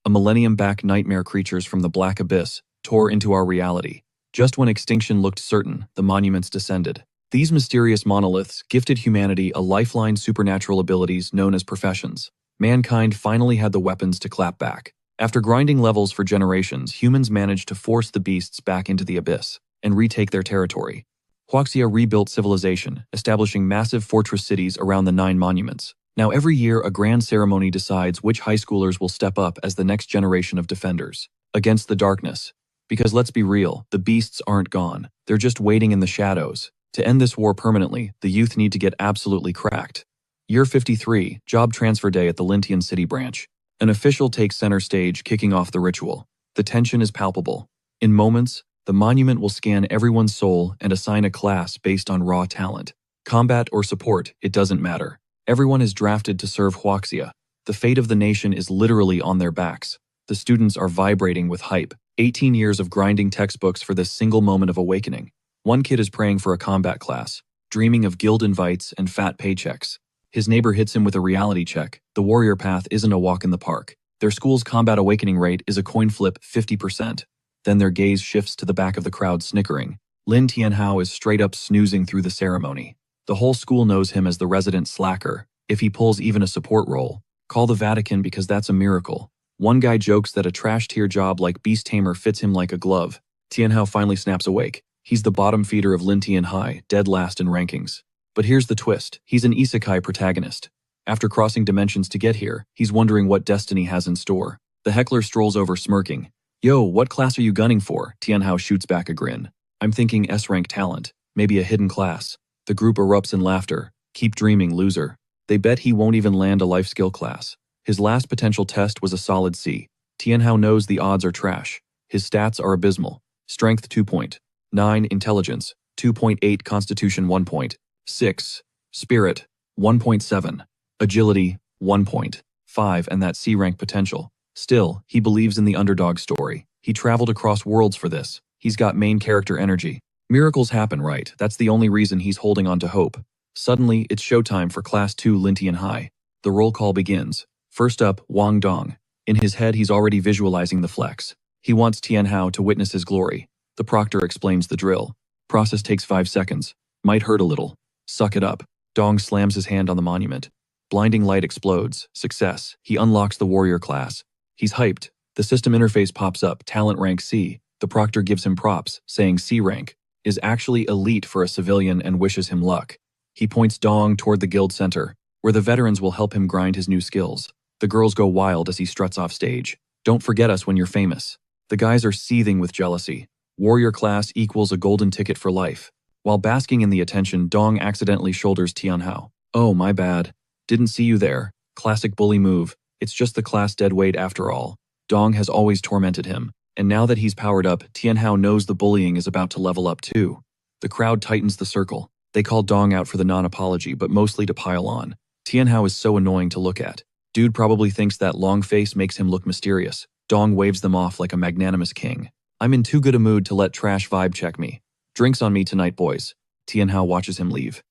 A millennium-back nightmare creatures from the black abyss tore into our reality. Just when extinction looked certain, the monuments descended. These mysterious monoliths gifted humanity a lifeline supernatural abilities known as professions. Mankind finally had the weapons to clap back. After grinding levels for generations, humans managed to force the beasts back into the abyss and retake their territory. Huaxia rebuilt civilization, establishing massive fortress cities around the 9 monuments. Now every year a grand ceremony decides which high schoolers will step up as the next generation of defenders against the darkness. Because let's be real, the beasts aren't gone. They're just waiting in the shadows. To end this war permanently, the youth need to get absolutely cracked. Year 53, job transfer day at the Lintian City branch. An official takes center stage, kicking off the ritual. The tension is palpable. In moments, the monument will scan everyone's soul and assign a class based on raw talent. Combat or support, it doesn't matter. Everyone is drafted to serve Huaxia. The fate of the nation is literally on their backs. The students are vibrating with hype. 18 years of grinding textbooks for this single moment of awakening. One kid is praying for a combat class, dreaming of guild invites and fat paychecks. His neighbor hits him with a reality check. The warrior path isn't a walk in the park. Their school's combat awakening rate is a coin flip 50%. Then their gaze shifts to the back of the crowd, snickering. Lin Tianhao is straight up snoozing through the ceremony. The whole school knows him as the resident slacker. If he pulls even a support role, call the Vatican because that's a miracle. One guy jokes that a trash tier job like Beast Tamer fits him like a glove. Tianhao finally snaps awake. He's the bottom feeder of Lin Tianhai, dead last in rankings. But here's the twist. He's an Isekai protagonist. After crossing dimensions to get here, he's wondering what destiny has in store. The heckler strolls over smirking. Yo, what class are you gunning for? Tianhao shoots back a grin. I'm thinking S-rank talent, maybe a hidden class. The group erupts in laughter. Keep dreaming, loser. They bet he won't even land a life skill class. His last potential test was a solid C. Tianhao knows the odds are trash. His stats are abysmal. Strength 2.9, Intelligence 2.8, Constitution 1.6, Spirit 1.7, Agility 1.5, and that C-rank potential. Still, he believes in the underdog story. He traveled across worlds for this. He's got main character energy. Miracles happen, right? That's the only reason he's holding on to hope. Suddenly, it's showtime for Class 2 Lintian High. The roll call begins. First up, Wang Dong. In his head, he's already visualizing the flex. He wants Tianhao to witness his glory. The proctor explains the drill. Process takes 5 seconds. Might hurt a little. Suck it up. Dong slams his hand on the monument. Blinding light explodes. Success. He unlocks the warrior class. He's hyped. The system interface pops up, talent rank C. The proctor gives him props, saying C rank is actually elite for a civilian and wishes him luck. He points Dong toward the guild center, where the veterans will help him grind his new skills. The girls go wild as he struts off stage. Don't forget us when you're famous. The guys are seething with jealousy. Warrior class equals a golden ticket for life. While basking in the attention, Dong accidentally shoulders Tianhao. Oh, my bad. Didn't see you there. Classic bully move. It's just the class deadweight after all. Dong has always tormented him, and now that he's powered up, Tianhao knows the bullying is about to level up too. The crowd tightens the circle. They call Dong out for the non-apology, but mostly to pile on. Tianhao is so annoying to look at. Dude probably thinks that long face makes him look mysterious. Dong waves them off like a magnanimous king. I'm in too good a mood to let trash vibe check me. Drinks on me tonight, boys. Tianhao watches him leave.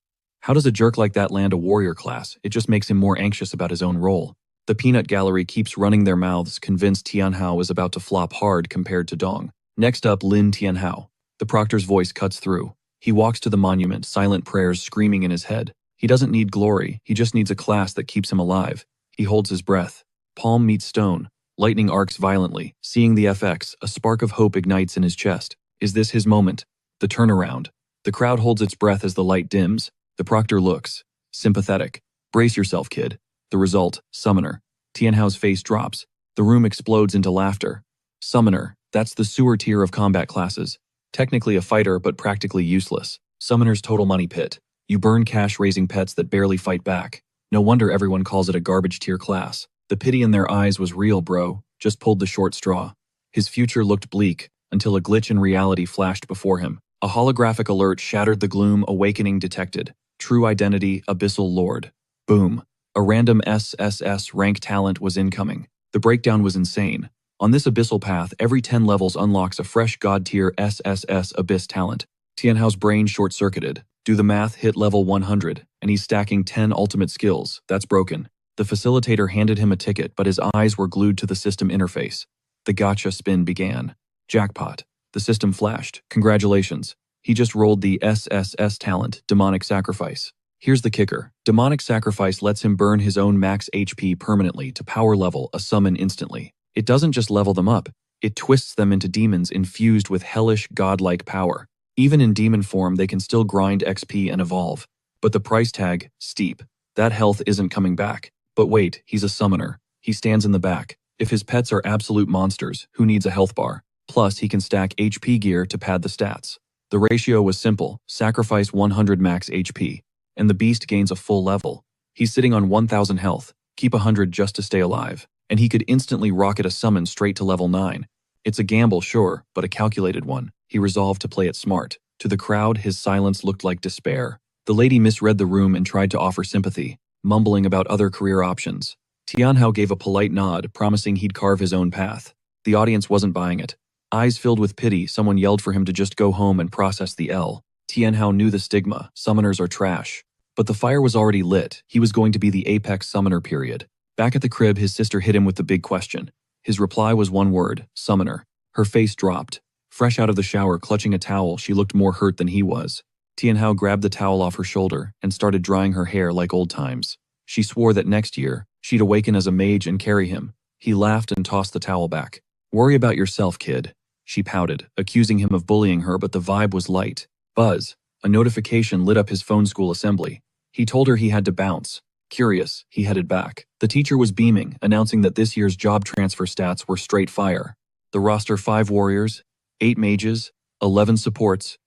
How does a jerk like that land a warrior class? It just makes him more anxious about his own role. The peanut gallery keeps running their mouths, convinced Tianhao is about to flop hard compared to Dong. Next up, Lin Tianhao. The proctor's voice cuts through. He walks to the monument, silent prayers screaming in his head. He doesn't need glory, he just needs a class that keeps him alive. He holds his breath. Palm meets stone. Lightning arcs violently. Seeing the FX, a spark of hope ignites in his chest. Is this his moment? The turnaround. The crowd holds its breath as the light dims. The proctor looks sympathetic. Brace yourself, kid. The result, Summoner. Tianhao's face drops. The room explodes into laughter. Summoner, that's the sewer tier of combat classes. Technically a fighter, but practically useless. Summoner's total money pit. You burn cash raising pets that barely fight back. No wonder everyone calls it a garbage tier class. The pity in their eyes was real, bro. Just pulled the short straw. His future looked bleak, until a glitch in reality flashed before him. A holographic alert shattered the gloom, awakening detected. True identity, Abyssal Lord. Boom. A random SSS rank talent was incoming. The breakdown was insane. On this abyssal path, every 10 levels unlocks a fresh god-tier SSS Abyss talent. Tianhao's brain short-circuited. Do the math, hit level 100, and he's stacking 10 ultimate skills. That's broken. The facilitator handed him a ticket, but his eyes were glued to the system interface. The gotcha spin began. Jackpot. The system flashed. Congratulations. He just rolled the SSS talent, Demonic Sacrifice. Here's the kicker. Demonic Sacrifice lets him burn his own max HP permanently to power level a summon instantly. It doesn't just level them up, it twists them into demons infused with hellish, godlike power. Even in demon form, they can still grind XP and evolve. But the price tag, steep. That health isn't coming back. But wait, he's a summoner. He stands in the back. If his pets are absolute monsters, who needs a health bar? Plus, he can stack HP gear to pad the stats. The ratio was simple, sacrifice 100 max HP, and the beast gains a full level. He's sitting on 1000 health, keep 100 just to stay alive, and he could instantly rocket a summon straight to level 9. It's a gamble, sure, but a calculated one. He resolved to play it smart. To the crowd, his silence looked like despair. The lady misread the room and tried to offer sympathy, mumbling about other career options. Tianhao gave a polite nod, promising he'd carve his own path. The audience wasn't buying it. Eyes filled with pity, someone yelled for him to just go home and process the L. Tianhao knew the stigma, summoners are trash. But the fire was already lit, he was going to be the apex summoner period. Back at the crib, his sister hit him with the big question. His reply was one word, summoner. Her face dropped. Fresh out of the shower, clutching a towel, she looked more hurt than he was. Tianhao grabbed the towel off her shoulder and started drying her hair like old times. She swore that next year, she'd awaken as a mage and carry him. He laughed and tossed the towel back. Worry about yourself, kid. She pouted, accusing him of bullying her, but the vibe was light. Buzz. A notification lit up his phone school assembly. He told her he had to bounce. Curious, he headed back. The teacher was beaming, announcing that this year's job transfer stats were straight fire. The roster 5 warriors, 8 mages, 11 supports,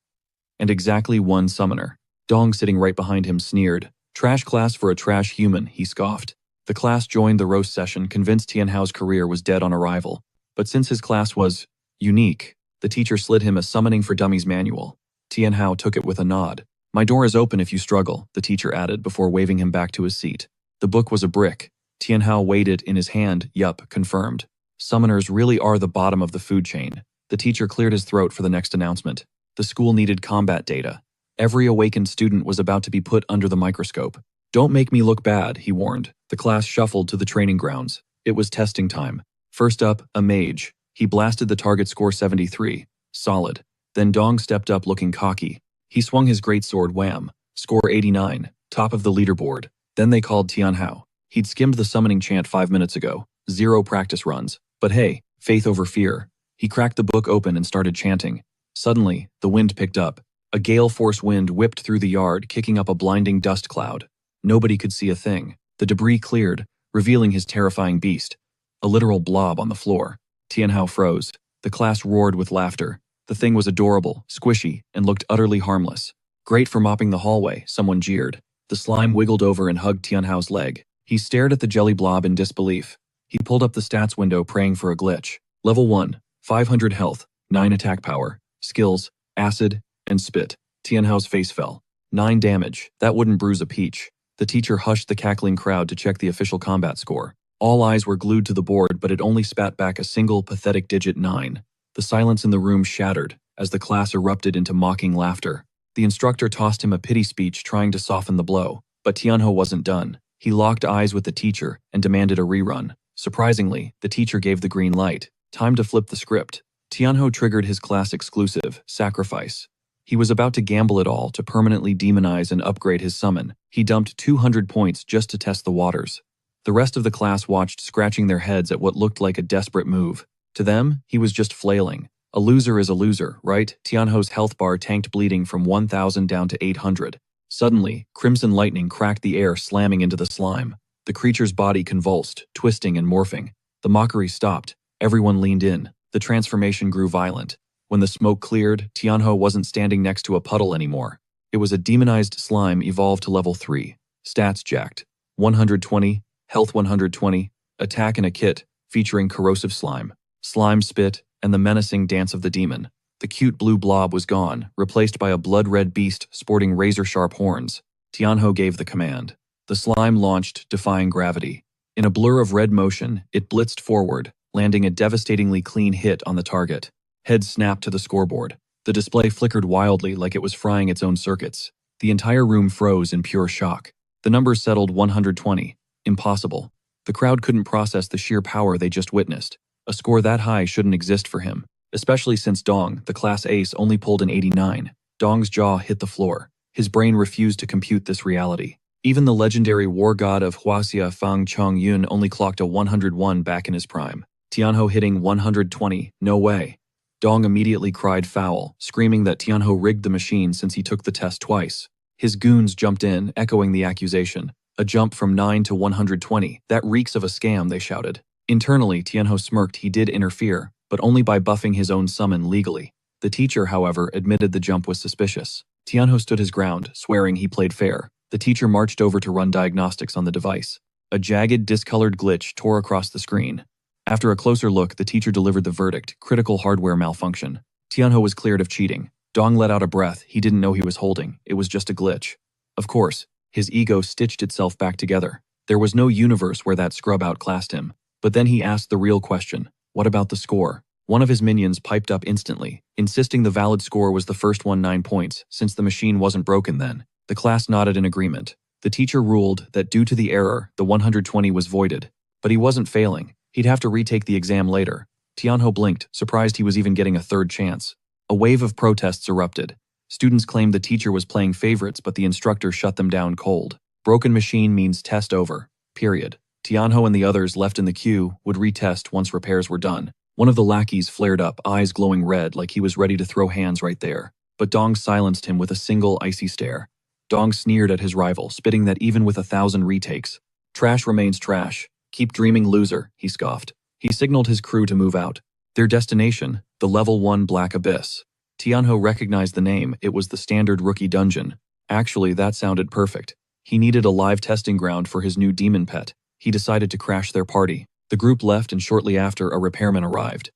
and exactly 1 summoner. Dong, sitting right behind him, sneered. Trash class for a trash human, he scoffed. The class joined the roast session, convinced Tianhao's career was dead on arrival. But since his class was unique, the teacher slid him a Summoning for Dummies manual. Tianhao took it with a nod. My door is open if you struggle, the teacher added before waving him back to his seat. The book was a brick. Tianhao weighed it in his hand. Yup, confirmed. Summoners really are the bottom of the food chain. The teacher cleared his throat for the next announcement. The school needed combat data. Every awakened student was about to be put under the microscope. Don't make me look bad, he warned. The class shuffled to the training grounds. It was testing time. First up, a mage. He blasted the target score 73. Solid. Then Dong stepped up looking cocky. He swung his greatsword, wham. Score 89. Top of the leaderboard. Then they called Tianhao. He'd skimmed the summoning chant 5 minutes ago. 0 practice runs. But hey, faith over fear. He cracked the book open and started chanting. Suddenly, the wind picked up. A gale force wind whipped through the yard, kicking up a blinding dust cloud. Nobody could see a thing. The debris cleared, revealing his terrifying beast. A literal blob on the floor. Tianhao froze. The class roared with laughter. The thing was adorable, squishy, and looked utterly harmless. Great for mopping the hallway, someone jeered. The slime wiggled over and hugged Tianhao's leg. He stared at the jelly blob in disbelief. He pulled up the stats window, praying for a glitch. Level 1, 500 health, 9 attack power, skills, acid, and spit. Tianhao's face fell. 9 damage, that wouldn't bruise a peach. The teacher hushed the cackling crowd to check the official combat score. All eyes were glued to the board, but it only spat back a single pathetic digit 9. The silence in the room shattered as the class erupted into mocking laughter. The instructor tossed him a pity speech, trying to soften the blow. But Tianhao wasn't done. He locked eyes with the teacher and demanded a rerun. Surprisingly, the teacher gave the green light. Time to flip the script. Tianhao triggered his class exclusive, Sacrifice. He was about to gamble it all to permanently demonize and upgrade his summon. He dumped 200 points just to test the waters. The rest of the class watched, scratching their heads at what looked like a desperate move. To them, he was just flailing. A loser is a loser, right? Tianhao's health bar tanked, bleeding from 1,000 down to 800. Suddenly, crimson lightning cracked the air, slamming into the slime. The creature's body convulsed, twisting and morphing. The mockery stopped. Everyone leaned in. The transformation grew violent. When the smoke cleared, Tianhao wasn't standing next to a puddle anymore. It was a demonized slime evolved to level 3. Stats jacked. 120, health 120, attack and a kit, featuring corrosive slime. Slime spit, and the menacing dance of the demon. The cute blue blob was gone, replaced by a blood-red beast sporting razor-sharp horns. Tianhao gave the command. The slime launched, defying gravity. In a blur of red motion, it blitzed forward, landing a devastatingly clean hit on the target. Head snapped to the scoreboard. The display flickered wildly like it was frying its own circuits. The entire room froze in pure shock. The numbers settled 120. Impossible. The crowd couldn't process the sheer power they just witnessed. A score that high shouldn't exist for him, especially since Dong, the class ace, only pulled an 89. Dong's jaw hit the floor. His brain refused to compute this reality. Even the legendary war god of Huaxia Fang Chongyun only clocked a 101 back in his prime. Tianho hitting 120, no way. Dong immediately cried foul, screaming that Tianho rigged the machine since he took the test twice. His goons jumped in, echoing the accusation. A jump from 9 to 120, that reeks of a scam, they shouted. Internally, Tianho smirked he did interfere, but only by buffing his own summon legally. The teacher, however, admitted the jump was suspicious. Tianho stood his ground, swearing he played fair. The teacher marched over to run diagnostics on the device. A jagged, discolored glitch tore across the screen. After a closer look, the teacher delivered the verdict: critical hardware malfunction. Tianho was cleared of cheating. Dong let out a breath he didn't know he was holding. It was just a glitch. Of course, his ego stitched itself back together. There was no universe where that scrub outclassed him. But then he asked the real question: what about the score? One of his minions piped up instantly, insisting the valid score was the first one, 9 points, since the machine wasn't broken then. The class nodded in agreement. The teacher ruled that due to the error, the 120 was voided. But he wasn't failing. He'd have to retake the exam later. Tianho blinked, surprised he was even getting a third chance. A wave of protests erupted. Students claimed the teacher was playing favorites, but the instructor shut them down cold. Broken machine means test over. Period. Tianho and the others left in the queue would retest once repairs were done. One of the lackeys flared up, eyes glowing red like he was ready to throw hands right there. But Dong silenced him with a single icy stare. Dong sneered at his rival, spitting that even with 1,000 retakes. Trash remains trash. Keep dreaming, loser, he scoffed. He signaled his crew to move out. Their destination, the level 1 Black Abyss. Tianho recognized the name. It was the standard rookie dungeon. Actually, that sounded perfect. He needed a live testing ground for his new demon pet. He decided to crash their party. The group left, and shortly after, a repairman arrived.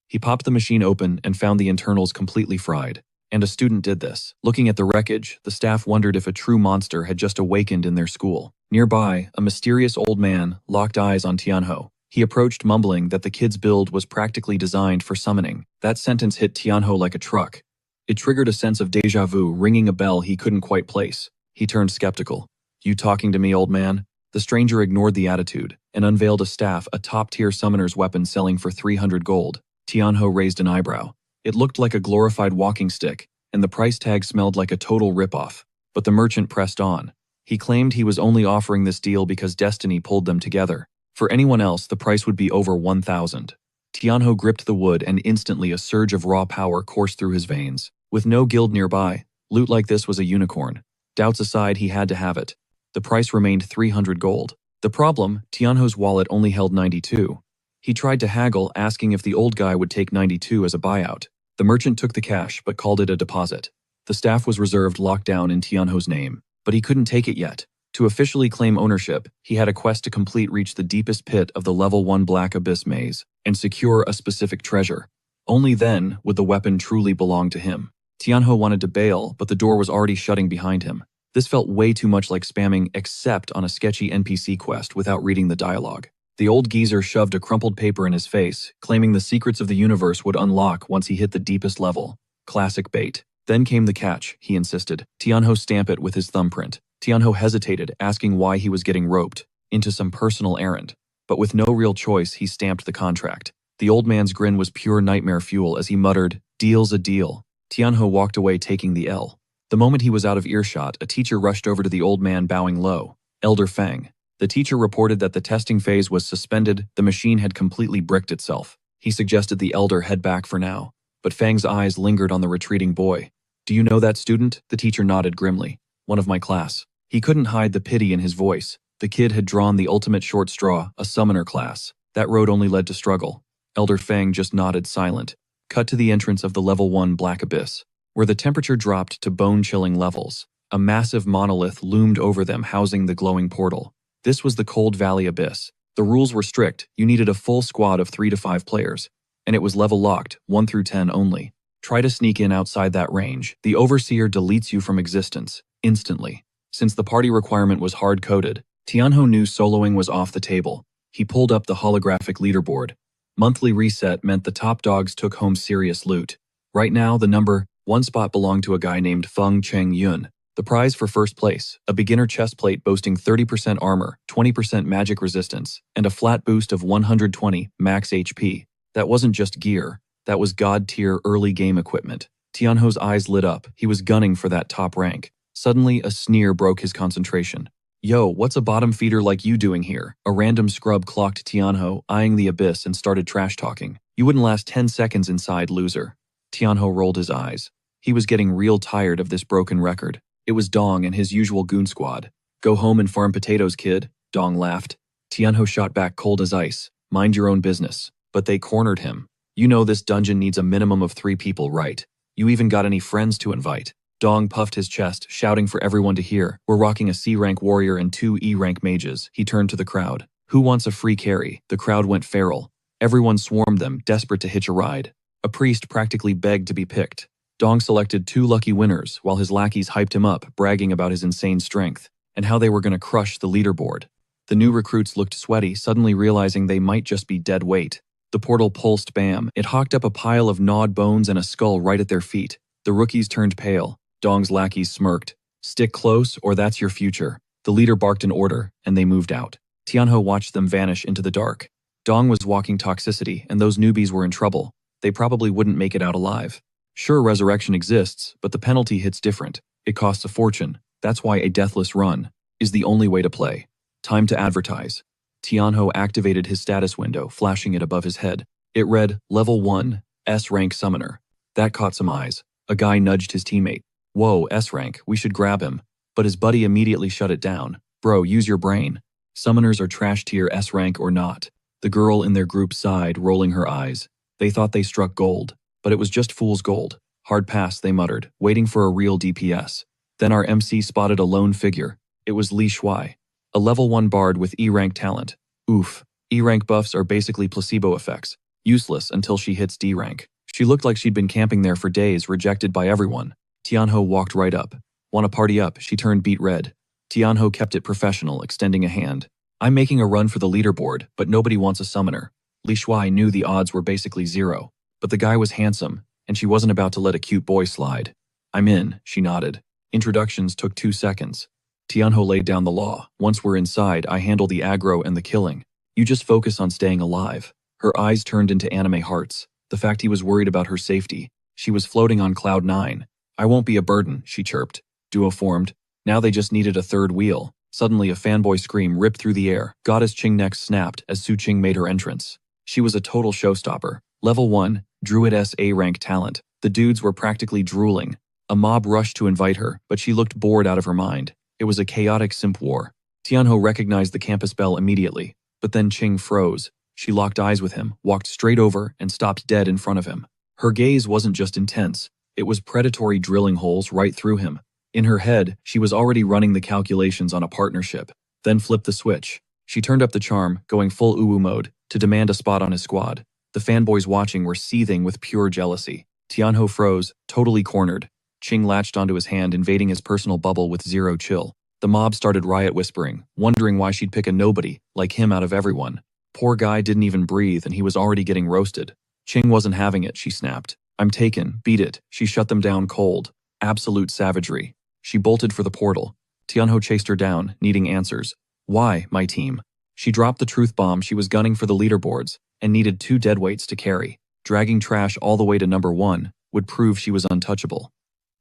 He popped the machine open and found the internals completely fried. And a student did this. Looking at the wreckage, the staff wondered if a true monster had just awakened in their school. Nearby, a mysterious old man locked eyes on Tianho. He approached, mumbling that the kid's build was practically designed for summoning. That sentence hit Tianho like a truck. It triggered a sense of déjà vu, ringing a bell he couldn't quite place. He turned skeptical. "You talking to me, old man?" The stranger ignored the attitude and unveiled a staff, a top-tier summoner's weapon selling for 300 gold. Tianho raised an eyebrow. It looked like a glorified walking stick, and the price tag smelled like a total ripoff. But the merchant pressed on. He claimed he was only offering this deal because destiny pulled them together. For anyone else, the price would be over 1,000. Tianho gripped the wood, and instantly a surge of raw power coursed through his veins. With no guild nearby, loot like this was a unicorn. Doubts aside, he had to have it. The price remained 300 gold. The problem, Tianho's wallet only held 92. He tried to haggle, asking if the old guy would take 92 as a buyout. The merchant took the cash, but called it a deposit. The staff was reserved, locked down in Tianho's name. But he couldn't take it yet. To officially claim ownership, he had a quest to complete: reach the deepest pit of the level 1 Black Abyss maze, and secure a specific treasure. Only then would the weapon truly belong to him. Tianho wanted to bail, but the door was already shutting behind him. This felt way too much like spamming accept on a sketchy NPC quest without reading the dialogue. The old geezer shoved a crumpled paper in his face, claiming the secrets of the universe would unlock once he hit the deepest level. Classic bait. Then came the catch, he insisted. Tianho stamp it with his thumbprint. Tianho hesitated, asking why he was getting roped into some personal errand. But with no real choice, he stamped the contract. The old man's grin was pure nightmare fuel as he muttered, "Deal's a deal." Tianho walked away, taking the L. The moment he was out of earshot, a teacher rushed over to the old man, bowing low. Elder Fang. The teacher reported that the testing phase was suspended. The machine had completely bricked itself. He suggested the elder head back for now, but Fang's eyes lingered on the retreating boy. "Do you know that student?" The teacher nodded grimly. "One of my class." He couldn't hide the pity in his voice. The kid had drawn the ultimate short straw, a summoner class. That road only led to struggle. Elder Fang just nodded, silent. Cut to the entrance of the level 1 Black Abyss, where the temperature dropped to bone-chilling levels. A massive monolith loomed over them, housing the glowing portal. This was the Cold Valley Abyss. The rules were strict. You needed a full squad of 3 to 5 players, and it was level locked, 1 through 10 only. Try to sneak in outside that range. The Overseer deletes you from existence, instantly. Since the party requirement was hard-coded, Tianho knew soloing was off the table. He pulled up the holographic leaderboard. Monthly reset meant the top dogs took home serious loot. Right now, the number 1 spot belonged to a guy named Feng Cheng Yun. The prize for first place, a beginner chest plate boasting 30% armor, 20% magic resistance, and a flat boost of 120 max HP. That wasn't just gear, that was god-tier early game equipment. Tianho's eyes lit up. He was gunning for that top rank. Suddenly, a sneer broke his concentration. Yo, what's a bottom feeder like you doing here? A random scrub clocked Tianho, eyeing the abyss, and started trash-talking. You wouldn't last 10 seconds inside, loser. Tianho rolled his eyes. He was getting real tired of this broken record. It was Dong and his usual goon squad. Go home and farm potatoes, kid, Dong laughed. Tianho shot back cold as ice. Mind your own business. But they cornered him. You know this dungeon needs a minimum of 3 people, right? You even got any friends to invite? Dong puffed his chest, shouting for everyone to hear. We're rocking a C-rank warrior and 2 E-rank mages. He turned to the crowd. Who wants a free carry? The crowd went feral. Everyone swarmed them, desperate to hitch a ride. A priest practically begged to be picked. Dong selected 2 lucky winners, while his lackeys hyped him up, bragging about his insane strength, and how they were going to crush the leaderboard. The new recruits looked sweaty, suddenly realizing they might just be dead weight. The portal pulsed bam. It hawked up a pile of gnawed bones and a skull right at their feet. The rookies turned pale. Dong's lackeys smirked. Stick close, or that's your future. The leader barked an order, and they moved out. Tianho watched them vanish into the dark. Dong was walking toxicity, and those newbies were in trouble. They probably wouldn't make it out alive. Sure, resurrection exists, but the penalty hits different. It costs a fortune. That's why a deathless run is the only way to play. Time to advertise. Tianho activated his status window, flashing it above his head. It read, Level 1, S-rank summoner. That caught some eyes. A guy nudged his teammate. Whoa, S-rank, we should grab him. But his buddy immediately shut it down. Bro, use your brain. Summoners are trash tier S-rank or not. The girl in their group sighed, rolling her eyes. They thought they struck gold, but it was just fool's gold. Hard pass, they muttered, waiting for a real DPS. Then our MC spotted a lone figure. It was Li Shuai, a level 1 bard with E-rank talent. Oof, E-rank buffs are basically placebo effects, useless until she hits D-rank. She looked like she'd been camping there for days, rejected by everyone. Tianho walked right up. Want to party up? She turned beet red. Tianho kept it professional, extending a hand. I'm making a run for the leaderboard, but nobody wants a summoner. Li Shuai knew the odds were basically 0, but the guy was handsome, and she wasn't about to let a cute boy slide. I'm in, she nodded. Introductions took 2 seconds. Tianho laid down the law. Once we're inside, I handle the aggro and the killing. You just focus on staying alive. Her eyes turned into anime hearts. The fact he was worried about her safety. She was floating on cloud 9. I won't be a burden, she chirped. Duo formed. Now they just needed a third wheel. Suddenly a fanboy scream ripped through the air. Goddess Qing neck snapped as Su Qing made her entrance. She was a total showstopper. Level 1, Druid A rank talent. The dudes were practically drooling. A mob rushed to invite her, but she looked bored out of her mind. It was a chaotic simp war. Tianho recognized the campus bell immediately, but then Qing froze. She locked eyes with him, walked straight over, and stopped dead in front of him. Her gaze wasn't just intense, it was predatory, drilling holes right through him. In her head, she was already running the calculations on a partnership, then flipped the switch. She turned up the charm, going full uwu mode, to demand a spot on his squad. The fanboys watching were seething with pure jealousy. Tianho froze, totally cornered. Qing latched onto his hand, invading his personal bubble with zero chill. The mob started riot whispering, wondering why she'd pick a nobody, like him, out of everyone. Poor guy didn't even breathe, and he was already getting roasted. Qing wasn't having it, she snapped. I'm taken, beat it. She shut them down cold. Absolute savagery. She bolted for the portal. Tianho chased her down, needing answers. Why, my team? She dropped the truth bomb. She was gunning for the leaderboards, and needed 2 deadweights to carry. Dragging trash all the way to number 1 would prove she was untouchable.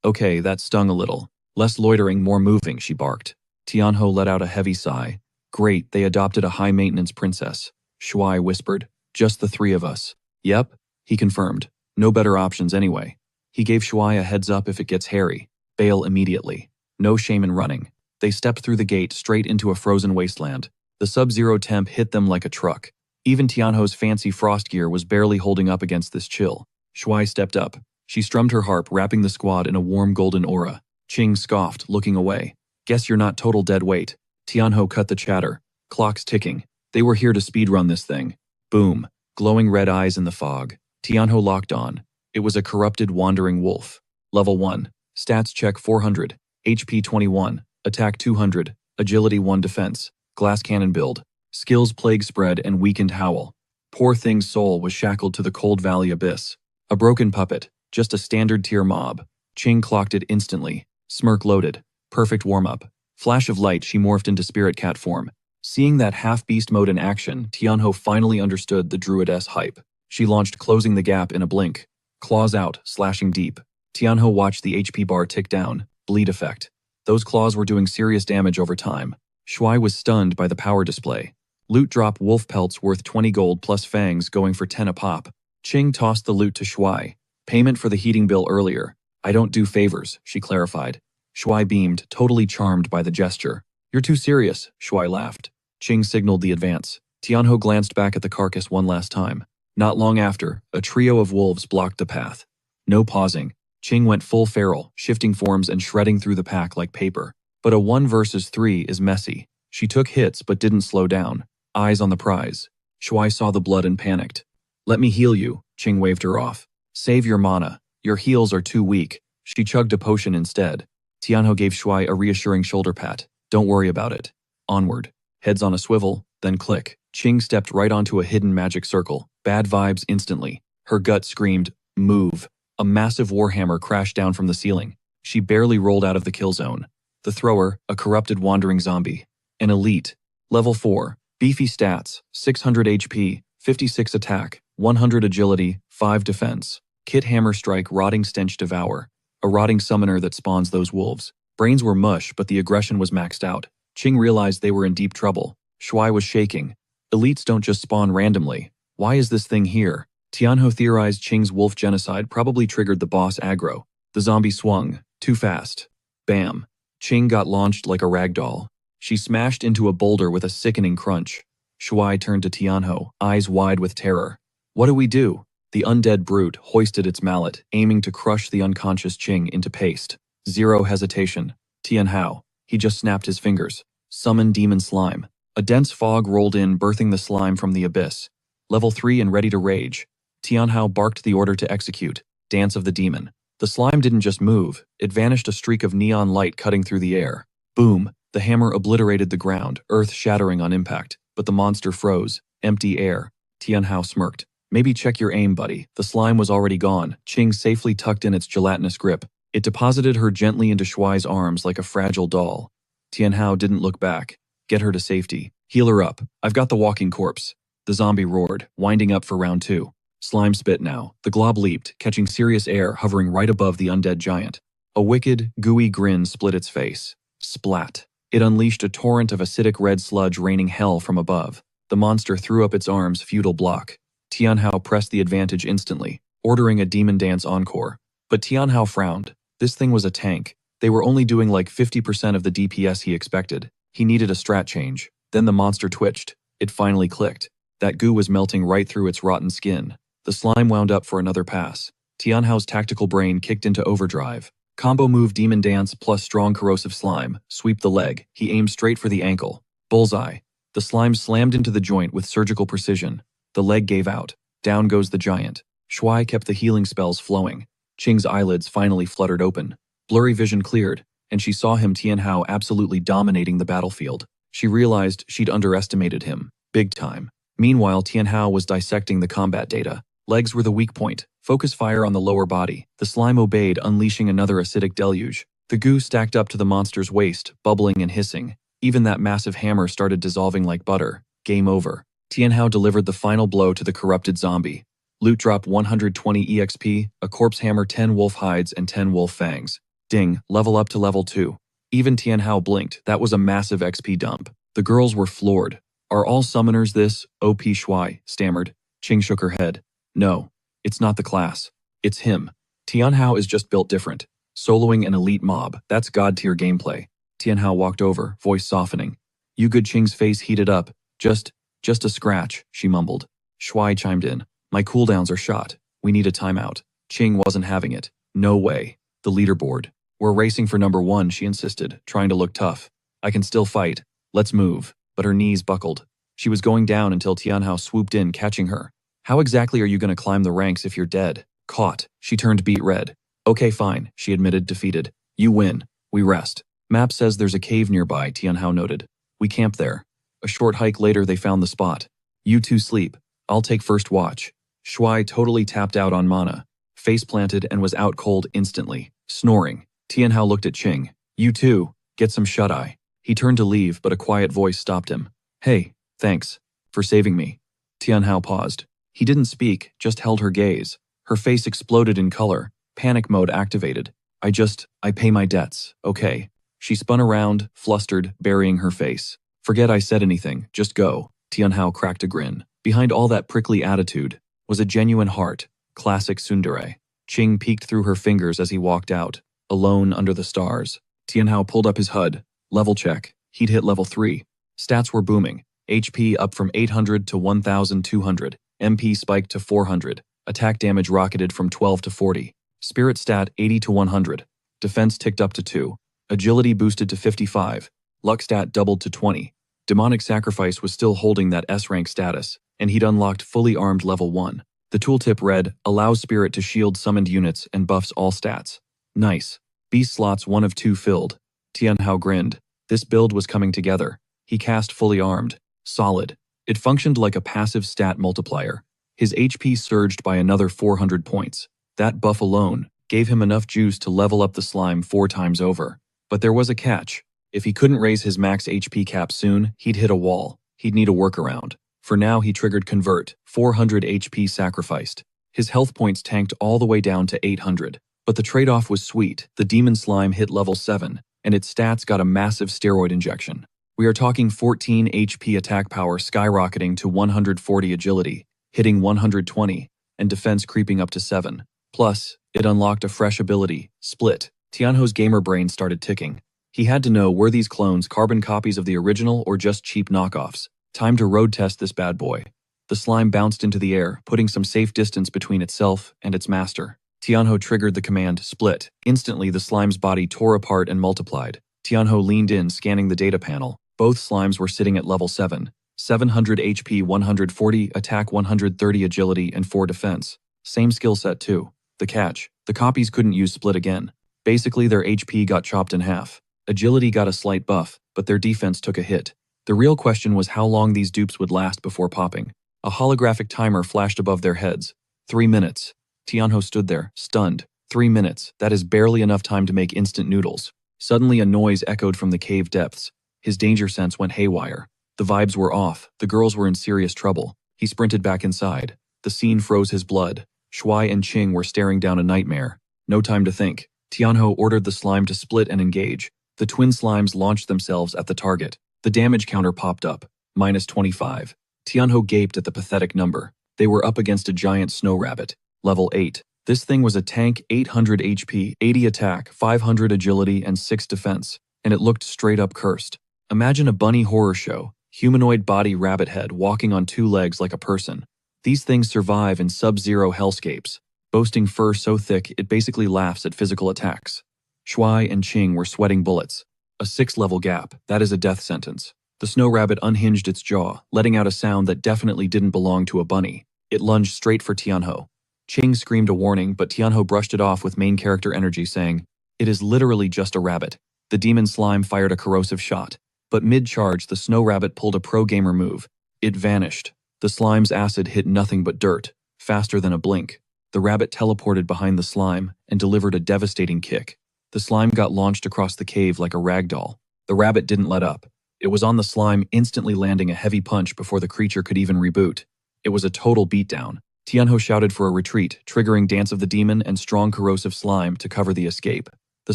Okay, that stung a little. Less loitering, more moving, she barked. Tianho let out a heavy sigh. Great, they adopted a high-maintenance princess. Shuai whispered. Just the 3 of us. Yep, he confirmed. No better options anyway. He gave Shuai a heads up if it gets hairy. Bail immediately. No shame in running. They stepped through the gate straight into a frozen wasteland. The sub-zero temp hit them like a truck. Even Tianho's fancy frost gear was barely holding up against this chill. Shuai stepped up. She strummed her harp, wrapping the squad in a warm golden aura. Qing scoffed, looking away. Guess you're not total dead weight. Tianho cut the chatter. Clock's ticking. They were here to speedrun this thing. Boom. Glowing red eyes in the fog. Tianho locked on. It was a corrupted wandering wolf. Level 1. Stats check 400. HP 21. Attack 200. Agility 1 defense. Glass cannon build. Skills plague spread and weakened howl. Poor thing's soul was shackled to the cold valley abyss. A broken puppet. Just a standard tier mob. Qing clocked it instantly. Smirk loaded. Perfect warm-up. Flash of light, she morphed into spirit cat form. Seeing that half-beast mode in action, Tianho finally understood the druidess hype. She launched closing the gap in a blink. Claws out, slashing deep. Tianho watched the HP bar tick down. Bleed effect. Those claws were doing serious damage over time. Shuai was stunned by the power display. Loot drop wolf pelts worth 20 gold plus fangs going for 10 a pop. Qing tossed the loot to Shuai. Payment for the heating bill earlier. I don't do favors, she clarified. Shuai beamed, totally charmed by the gesture. You're too serious, Shuai laughed. Qing signaled the advance. Tianho glanced back at the carcass one last time. Not long after, a trio of wolves blocked the path. No pausing. Qing went full feral, shifting forms and shredding through the pack like paper. But a 1 versus 3 is messy. She took hits but didn't slow down. Eyes on the prize. Shuai saw the blood and panicked. Let me heal you, Qing waved her off. Save your mana. Your heals are too weak. She chugged a potion instead. Tianho gave Shuai a reassuring shoulder pat. Don't worry about it. Onward. Heads on a swivel, then click. Qing stepped right onto a hidden magic circle. Bad vibes instantly. Her gut screamed, move. A massive warhammer crashed down from the ceiling. She barely rolled out of the kill zone. The thrower, a corrupted wandering zombie. An elite. Level 4. Beefy stats, 600 HP, 56 attack, 100 agility, 5 defense. Kit hammer strike, rotting stench devour. A rotting summoner that spawns those wolves. Brains were mush, but the aggression was maxed out. Qing realized they were in deep trouble. Shuai was shaking. Elites don't just spawn randomly. Why is this thing here? Tianho theorized Qing's wolf genocide probably triggered the boss aggro. The zombie swung. Too fast. Bam. Qing got launched like a ragdoll. She smashed into a boulder with a sickening crunch. Shuai turned to Tianho, eyes wide with terror. What do we do? The undead brute hoisted its mallet, aiming to crush the unconscious Qing into paste. Zero hesitation. Tianhao. He just snapped his fingers. Summon demon slime. A dense fog rolled in, birthing the slime from the abyss. Level 3 and ready to rage. Tianhao barked the order to execute. Dance of the demon. The slime didn't just move, it vanished, a streak of neon light cutting through the air. Boom. The hammer obliterated the ground, earth shattering on impact, but the monster froze. Empty air. Tianhao smirked. Maybe check your aim, buddy. The slime was already gone. Qing safely tucked in its gelatinous grip. It deposited her gently into Shuai's arms like a fragile doll. Tianhao didn't look back. Get her to safety. Heal her up. I've got the walking corpse. The zombie roared, winding up for round 2. Slime spit now. The glob leaped, catching serious air, hovering right above the undead giant. A wicked, gooey grin split its face. Splat. It unleashed a torrent of acidic red sludge raining hell from above. The monster threw up its arms, futile block. Tianhao pressed the advantage instantly, ordering a demon dance encore. But Tianhao frowned. This thing was a tank. They were only doing like 50% of the DPS he expected. He needed a strat change. Then the monster twitched. It finally clicked. That goo was melting right through its rotten skin. The slime wound up for another pass. Tianhao's tactical brain kicked into overdrive. Combo move demon dance plus strong corrosive slime. Sweep the leg. He aimed straight for the ankle. Bullseye. The slime slammed into the joint with surgical precision. The leg gave out. Down goes the giant. Shuai kept the healing spells flowing. Qing's eyelids finally fluttered open. Blurry vision cleared, and she saw him, Tianhao, absolutely dominating the battlefield. She realized she'd underestimated him. Big time. Meanwhile, Tianhao was dissecting the combat data. Legs were the weak point. Focus fire on the lower body. The slime obeyed, unleashing another acidic deluge. The goo stacked up to the monster's waist, bubbling and hissing. Even that massive hammer started dissolving like butter. Game over. Tianhao delivered the final blow to the corrupted zombie. Loot drop 120 EXP, a corpse hammer, 10 wolf hides, and 10 wolf fangs. Ding, level up to level 2. Even Tianhao blinked. That was a massive XP dump. The girls were floored. Are all summoners this? OP Shuai stammered. Qing shook her head. No, it's not the class. It's him. Tianhao is just built different. Soloing an elite mob, that's god-tier gameplay. Tianhao walked over, voice softening. You good. Qing's face heated up. Just a scratch, she mumbled. Shuai chimed in. My cooldowns are shot. We need a timeout. Qing wasn't having it. No way. The leaderboard. We're racing for number 1, she insisted, trying to look tough. I can still fight. Let's move. But her knees buckled. She was going down until Tianhao swooped in, catching her. How exactly are you going to climb the ranks if you're dead? Caught. She turned beet red. Okay, fine, she admitted, defeated. You win. We rest. Map says there's a cave nearby, Tianhao noted. We camp there. A short hike later, they found the spot. You two sleep. I'll take first watch. Shuai totally tapped out on mana. Face planted and was out cold instantly, snoring. Tianhao looked at Qing. You too. Get some shut-eye. He turned to leave, but a quiet voice stopped him. Hey, thanks. For saving me. Tianhao paused. He didn't speak, just held her gaze. Her face exploded in color. Panic mode activated. I pay my debts, okay. She spun around, flustered, burying her face. Forget I said anything, just go. Tianhao cracked a grin. Behind all that prickly attitude was a genuine heart. Classic tsundere. Qing peeked through her fingers as he walked out, alone under the stars. Tianhao pulled up his HUD. Level check. He'd hit level 3. Stats were booming. HP up from 800 to 1,200. MP spiked to 400. Attack damage rocketed from 12 to 40. Spirit stat 80 to 100. Defense ticked up to 2. Agility boosted to 55. Luck stat doubled to 20. Demonic Sacrifice was still holding that S rank status, and he'd unlocked fully armed level 1. The tooltip read, allows spirit to shield summoned units and buffs all stats. Nice. Beast slots 1 of 2 filled. Tianhao grinned. This build was coming together. He cast fully armed. Solid. It functioned like a passive stat multiplier. His HP surged by another 400 points. That buff alone gave him enough juice to level up the slime 4 times over. But there was a catch. If he couldn't raise his max HP cap soon, he'd hit a wall. He'd need a workaround. For now, he triggered Convert, 400 HP sacrificed. His health points tanked all the way down to 800. But the trade-off was sweet. The demon slime hit level 7, and its stats got a massive steroid injection. We are talking 14 HP attack power skyrocketing to 140 agility, hitting 120, and defense creeping up to 7. Plus, it unlocked a fresh ability, Split. Tianho's gamer brain started ticking. He had to know, were these clones carbon copies of the original or just cheap knockoffs? Time to road test this bad boy. The slime bounced into the air, putting some safe distance between itself and its master. Tianho triggered the command, Split. Instantly, the slime's body tore apart and multiplied. Tianho leaned in, scanning the data panel. Both slimes were sitting at level 7. 700 HP, 140 attack, 130 agility, and 4 defense. Same skill set too. The catch, the copies couldn't use Split again. Basically, their HP got chopped in half. Agility got a slight buff, but their defense took a hit. The real question was how long these dupes would last before popping. A holographic timer flashed above their heads. 3 minutes. Tianho stood there, stunned. 3 minutes, that is barely enough time to make instant noodles. Suddenly a noise echoed from the cave depths. His danger sense went haywire. The vibes were off, the girls were in serious trouble. He sprinted back inside. The scene froze his blood. Shuai and Qing were staring down a nightmare. No time to think. Tianho ordered the slime to split and engage. The twin slimes launched themselves at the target. The damage counter popped up, -25. Tianho gaped at the pathetic number. They were up against a giant snow rabbit, level 8. This thing was a tank, 800 HP, 80 attack, 500 agility, and 6 defense, and it looked straight up cursed. Imagine a bunny horror show, humanoid body rabbit head walking on 2 legs like a person. These things survive in sub-zero hellscapes, boasting fur so thick it basically laughs at physical attacks. Shuai and Qing were sweating bullets. A 6-level gap, that is a death sentence. The snow rabbit unhinged its jaw, letting out a sound that definitely didn't belong to a bunny. It lunged straight for Tianho. Qing screamed a warning, but Tianho brushed it off with main character energy, saying, "It is literally just a rabbit." The demon slime fired a corrosive shot. But mid-charge, the snow rabbit pulled a pro-gamer move. It vanished. The slime's acid hit nothing but dirt, faster than a blink. The rabbit teleported behind the slime and delivered a devastating kick. The slime got launched across the cave like a rag doll. The rabbit didn't let up. It was on the slime, instantly landing a heavy punch before the creature could even reboot. It was a total beatdown. Tianho shouted for a retreat, triggering Dance of the Demon and strong corrosive slime to cover the escape. The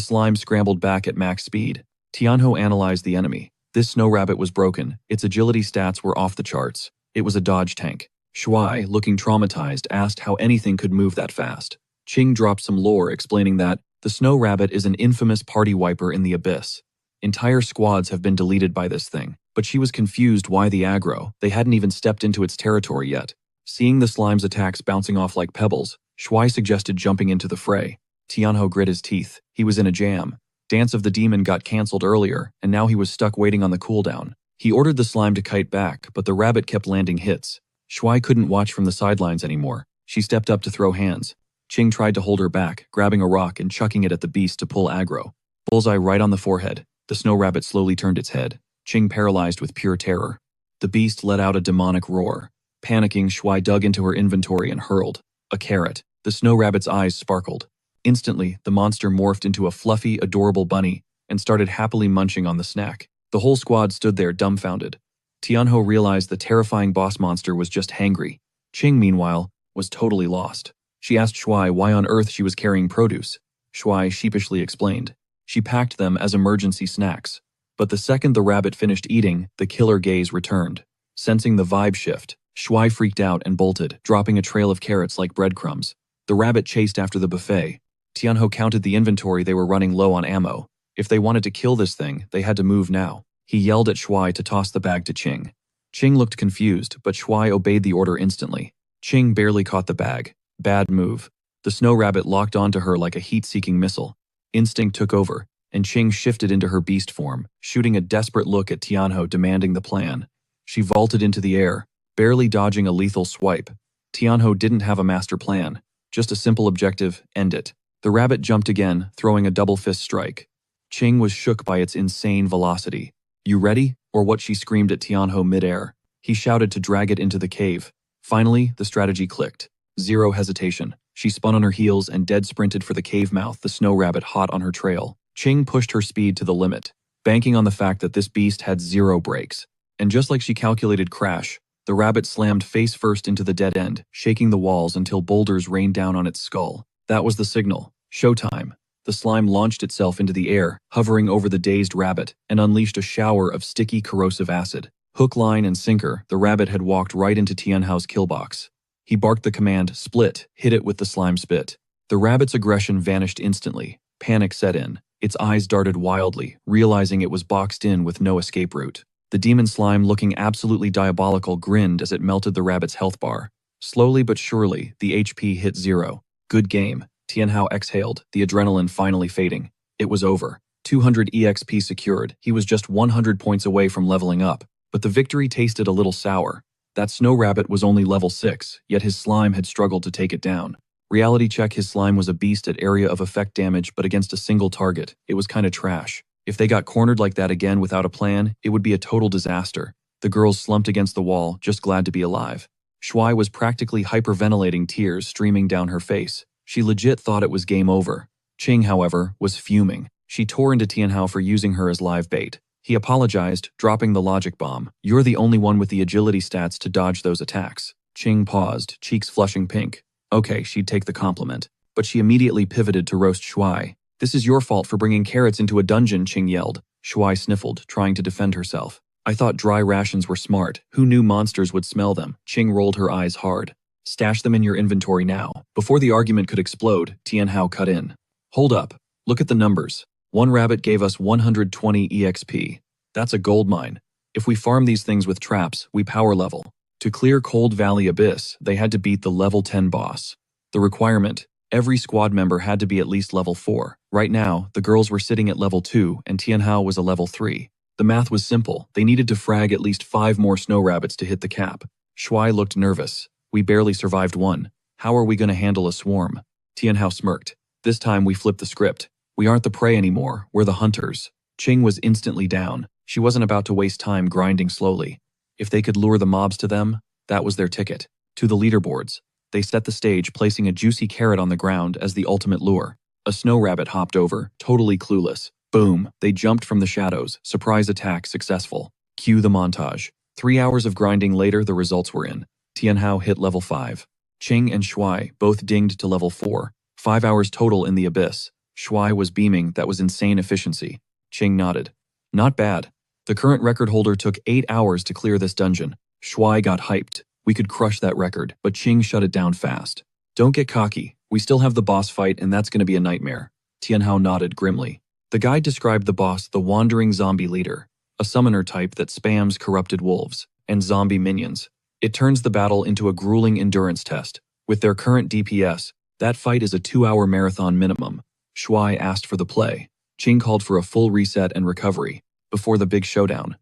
slime scrambled back at max speed. Tianho analyzed the enemy. This snow rabbit was broken. Its agility stats were off the charts. It was a dodge tank. Shuai, looking traumatized, asked how anything could move that fast. Qing dropped some lore explaining that the snow rabbit is an infamous party wiper in the abyss. Entire squads have been deleted by this thing, but she was confused why the aggro. They hadn't even stepped into its territory yet. Seeing the slime's attacks bouncing off like pebbles, Shuai suggested jumping into the fray. Tianho grit his teeth. He was in a jam. Dance of the Demon got cancelled earlier, and now he was stuck waiting on the cooldown. He ordered the slime to kite back, but the rabbit kept landing hits. Shuai couldn't watch from the sidelines anymore. She stepped up to throw hands. Qing tried to hold her back, grabbing a rock and chucking it at the beast to pull aggro. Bullseye right on the forehead. The snow rabbit slowly turned its head. Qing paralyzed with pure terror. The beast let out a demonic roar. Panicking, Shuai dug into her inventory and hurled a carrot. The snow rabbit's eyes sparkled. Instantly, the monster morphed into a fluffy, adorable bunny and started happily munching on the snack. The whole squad stood there dumbfounded. Tianho realized the terrifying boss monster was just hangry. Qing, meanwhile, was totally lost. She asked Shuai why on earth she was carrying produce. Shuai sheepishly explained. She packed them as emergency snacks. But the second the rabbit finished eating, the killer gaze returned. Sensing the vibe shift, Shuai freaked out and bolted, dropping a trail of carrots like breadcrumbs. The rabbit chased after the buffet. Tianho counted the inventory. They were running low on ammo. If they wanted to kill this thing, they had to move now. He yelled at Shuai to toss the bag to Qing. Qing looked confused, but Shuai obeyed the order instantly. Qing barely caught the bag. Bad move. The snow rabbit locked onto her like a heat-seeking missile. Instinct took over, and Qing shifted into her beast form, shooting a desperate look at Tianho demanding the plan. She vaulted into the air, barely dodging a lethal swipe. Tianho didn't have a master plan, just a simple objective: end it. The rabbit jumped again, throwing a double fist strike. Qing was shook by its insane velocity. You ready? Or what? She screamed at Tianho midair. He shouted to drag it into the cave. Finally, the strategy clicked. Zero hesitation. She spun on her heels and dead sprinted for the cave mouth, the snow rabbit hot on her trail. Qing pushed her speed to the limit, banking on the fact that this beast had zero brakes. And just like she calculated crash, the rabbit slammed face first into the dead end, shaking the walls until boulders rained down on its skull. That was the signal. Showtime. The slime launched itself into the air, hovering over the dazed rabbit, and unleashed a shower of sticky, corrosive acid. Hook, line, and sinker, the rabbit had walked right into Tianhao's killbox. He barked the command, split, hit it with the slime spit. The rabbit's aggression vanished instantly. Panic set in. Its eyes darted wildly, realizing it was boxed in with no escape route. The demon slime, looking absolutely diabolical, grinned as it melted the rabbit's health bar. Slowly but surely, the HP hit zero. Good game. Tianhao exhaled, the adrenaline finally fading. It was over. 200 EXP secured. He was just 100 points away from leveling up. But the victory tasted a little sour. That snow rabbit was only level 6, yet his slime had struggled to take it down. Reality check: his slime was a beast at area of effect damage, but against a single target, it was kinda trash. If they got cornered like that again without a plan, it would be a total disaster. The girls slumped against the wall, just glad to be alive. Shuai was practically hyperventilating, tears streaming down her face. She legit thought it was game over. Qing, however, was fuming. She tore into Tianhao for using her as live bait. He apologized, dropping the logic bomb. You're the only one with the agility stats to dodge those attacks. Qing paused, cheeks flushing pink. Okay, she'd take the compliment. But she immediately pivoted to roast Shuai. This is your fault for bringing carrots into a dungeon, Qing yelled. Shuai sniffled, trying to defend herself. I thought dry rations were smart. Who knew monsters would smell them? Qing rolled her eyes hard. Stash them in your inventory now. Before the argument could explode, Tianhao cut in. Hold up. Look at the numbers. One rabbit gave us 120 EXP. That's a goldmine. If we farm these things with traps, we power level. To clear Cold Valley Abyss, they had to beat the level 10 boss. The requirement: every squad member had to be at least level 4. Right now, the girls were sitting at level 2 and Tianhao was a level 3. The math was simple. They needed to frag at least 5 more snow rabbits to hit the cap. Shuai looked nervous. We barely survived one. How are we going to handle a swarm? Tianhao smirked. This time we flipped the script. We aren't the prey anymore, we're the hunters. Qing was instantly down. She wasn't about to waste time grinding slowly. If they could lure the mobs to them, that was their ticket. To the leaderboards. They set the stage, placing a juicy carrot on the ground as the ultimate lure. A snow rabbit hopped over, totally clueless. Boom, they jumped from the shadows. Surprise attack successful. Cue the montage. 3 hours of grinding later, the results were in. Tianhao hit level 5. Qing and Shuai both dinged to level 4. 5 hours total in the abyss. Shuai was beaming. That was insane efficiency. Qing nodded. Not bad. The current record holder took 8 hours to clear this dungeon. Shuai got hyped. We could crush that record, but Qing shut it down fast. Don't get cocky. We still have the boss fight, and that's going to be a nightmare. Tianhao nodded grimly. The guide described the boss the wandering zombie leader, a summoner type that spams corrupted wolves and zombie minions. It turns the battle into a grueling endurance test. With their current DPS, that fight is a 2-hour marathon minimum. Shuai asked for the play. Qing called for a full reset and recovery before the big showdown.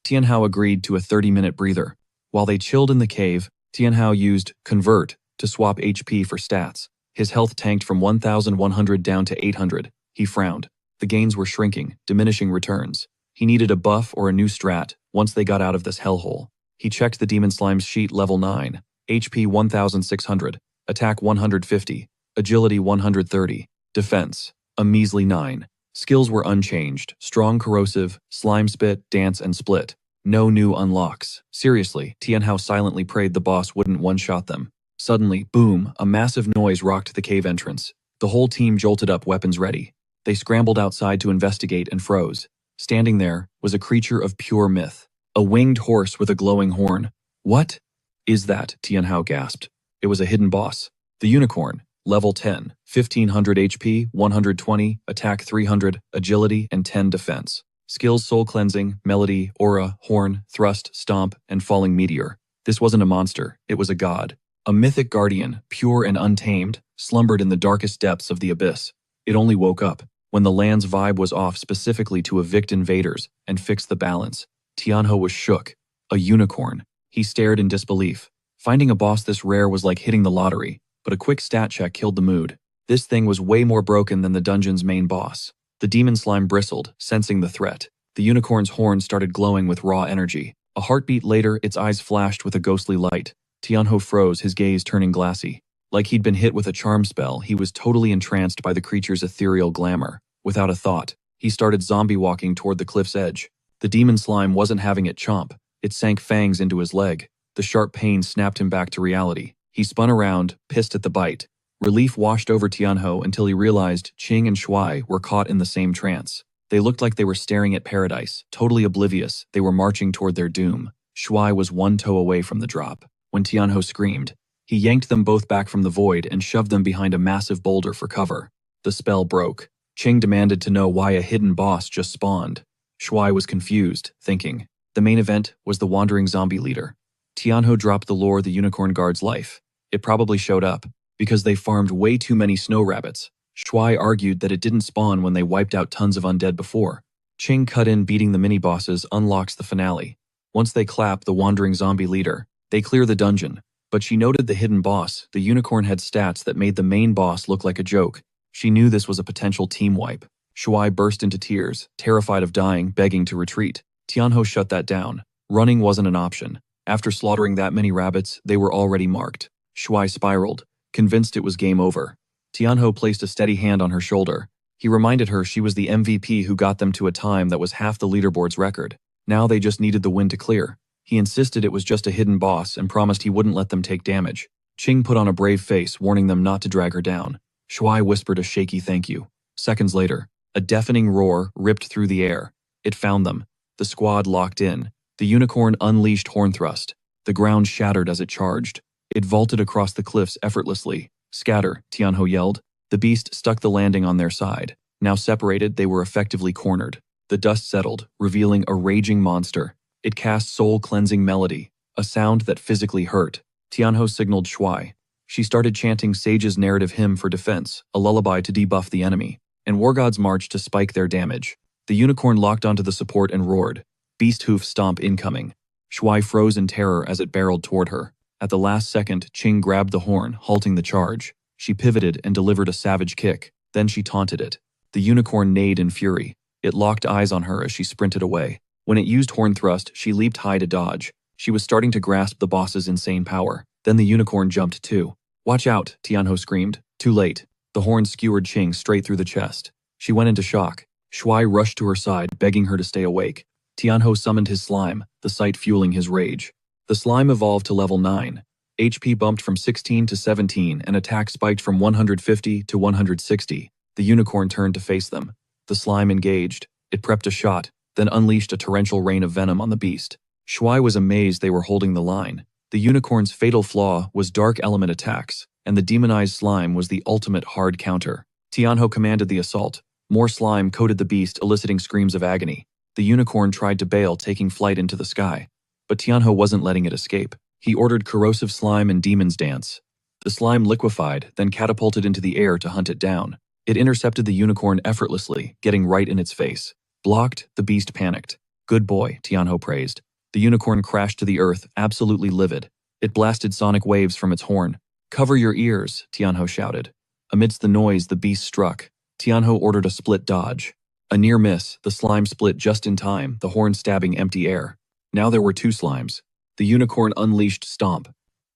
Tianhao agreed to a 30-minute breather. While they chilled in the cave, Tianhao used Convert to swap HP for stats. His health tanked from 1,100 down to 800. He frowned. The gains were shrinking, diminishing returns. He needed a buff or a new strat once they got out of this hellhole. He checked the Demon Slime's sheet: level 9, HP 1,600, attack 150, agility 130, defense a measly 9, Skills were unchanged: strong corrosive, slime spit, dance, and split. No new unlocks. Seriously, Tianhao silently prayed the boss wouldn't one-shot them. Suddenly, boom, a massive noise rocked the cave entrance. The whole team jolted up, weapons ready. They scrambled outside to investigate and froze. Standing there was a creature of pure myth. A winged horse with a glowing horn. What is that? Tianhao gasped. It was a hidden boss. The unicorn, level 10, 1500 HP, 120, attack 300, agility, and 10 defense. Skills: soul cleansing, melody, aura, horn, thrust, stomp, and falling meteor. This wasn't a monster, it was a god. A mythic guardian, pure and untamed, slumbered in the darkest depths of the abyss. It only woke up when the land's vibe was off, specifically to evict invaders and fix the balance. Tianhao was shook. A unicorn. He stared in disbelief. Finding a boss this rare was like hitting the lottery, but a quick stat check killed the mood. This thing was way more broken than the dungeon's main boss. The demon slime bristled, sensing the threat. The unicorn's horn started glowing with raw energy. A heartbeat later, its eyes flashed with a ghostly light. Tianhao froze, his gaze turning glassy. Like he'd been hit with a charm spell, he was totally entranced by the creature's ethereal glamour. Without a thought, he started zombie walking toward the cliff's edge. The demon slime wasn't having it chomp. It sank fangs into his leg. The sharp pain snapped him back to reality. He spun around, pissed at the bite. Relief washed over Tianhao until he realized Qing and Shuai were caught in the same trance. They looked like they were staring at paradise, totally oblivious they were marching toward their doom. Shuai was one toe away from the drop. When Tianhao screamed, he yanked them both back from the void and shoved them behind a massive boulder for cover. The spell broke. Qing demanded to know why a hidden boss just spawned. Shuai was confused, thinking the main event was the wandering zombie leader. Tianhao dropped the lore the unicorn guard's life. It probably showed up because they farmed way too many snow rabbits. Shuai argued that it didn't spawn when they wiped out tons of undead before. Qing cut in, beating the mini-bosses unlocks the finale. Once they clap the wandering zombie leader, they clear the dungeon. But she noted the hidden boss. The unicorn had stats that made the main boss look like a joke. She knew this was a potential team wipe. Shuai burst into tears, terrified of dying, begging to retreat. Tianhao shut that down. Running wasn't an option. After slaughtering that many rabbits, they were already marked. Shuai spiraled, convinced it was game over. Tianhao placed a steady hand on her shoulder. He reminded her she was the MVP who got them to a time that was half the leaderboard's record. Now they just needed the win to clear. He insisted it was just a hidden boss and promised he wouldn't let them take damage. Qing put on a brave face, warning them not to drag her down. Shuai whispered a shaky thank you. Seconds later, a deafening roar ripped through the air. It found them. The squad locked in. The unicorn unleashed horn thrust. The ground shattered as it charged. It vaulted across the cliffs effortlessly. Scatter, Tianhao yelled. The beast stuck the landing on their side. Now separated, they were effectively cornered. The dust settled, revealing a raging monster. It cast soul-cleansing melody, a sound that physically hurt. Tianhao signaled Shuai. She started chanting Sage's narrative hymn for defense, a lullaby to debuff the enemy, and war gods marched to spike their damage. The unicorn locked onto the support and roared. Beast hoof stomp incoming. Shuai froze in terror as it barreled toward her. At the last second, Qing grabbed the horn, halting the charge. She pivoted and delivered a savage kick. Then she taunted it. The unicorn neighed in fury. It locked eyes on her as she sprinted away. When it used horn thrust, she leaped high to dodge. She was starting to grasp the boss's insane power. Then the unicorn jumped too. Watch out, Tianhao screamed. Too late. The horn skewered Qing straight through the chest. She went into shock. Shuai rushed to her side, begging her to stay awake. Tianhao summoned his slime, the sight fueling his rage. The slime evolved to level 9. HP bumped from 16 to 17 and attack spiked from 150 to 160. The unicorn turned to face them. The slime engaged. It prepped a shot, then unleashed a torrential rain of venom on the beast. Shuai was amazed they were holding the line. The unicorn's fatal flaw was dark element attacks, and the demonized slime was the ultimate hard counter. Tianhao commanded the assault. More slime coated the beast, eliciting screams of agony. The unicorn tried to bail, taking flight into the sky. But Tianhao wasn't letting it escape. He ordered corrosive slime and demon's dance. The slime liquefied, then catapulted into the air to hunt it down. It intercepted the unicorn effortlessly, getting right in its face. Blocked, the beast panicked. Good boy, Tianhao praised. The unicorn crashed to the earth, absolutely livid. It blasted sonic waves from its horn. Cover your ears, Tianhao shouted. Amidst the noise, the beast struck. Tianhao ordered a split dodge. A near miss, the slime split just in time, the horn stabbing empty air. Now there were two slimes. The unicorn unleashed Stomp.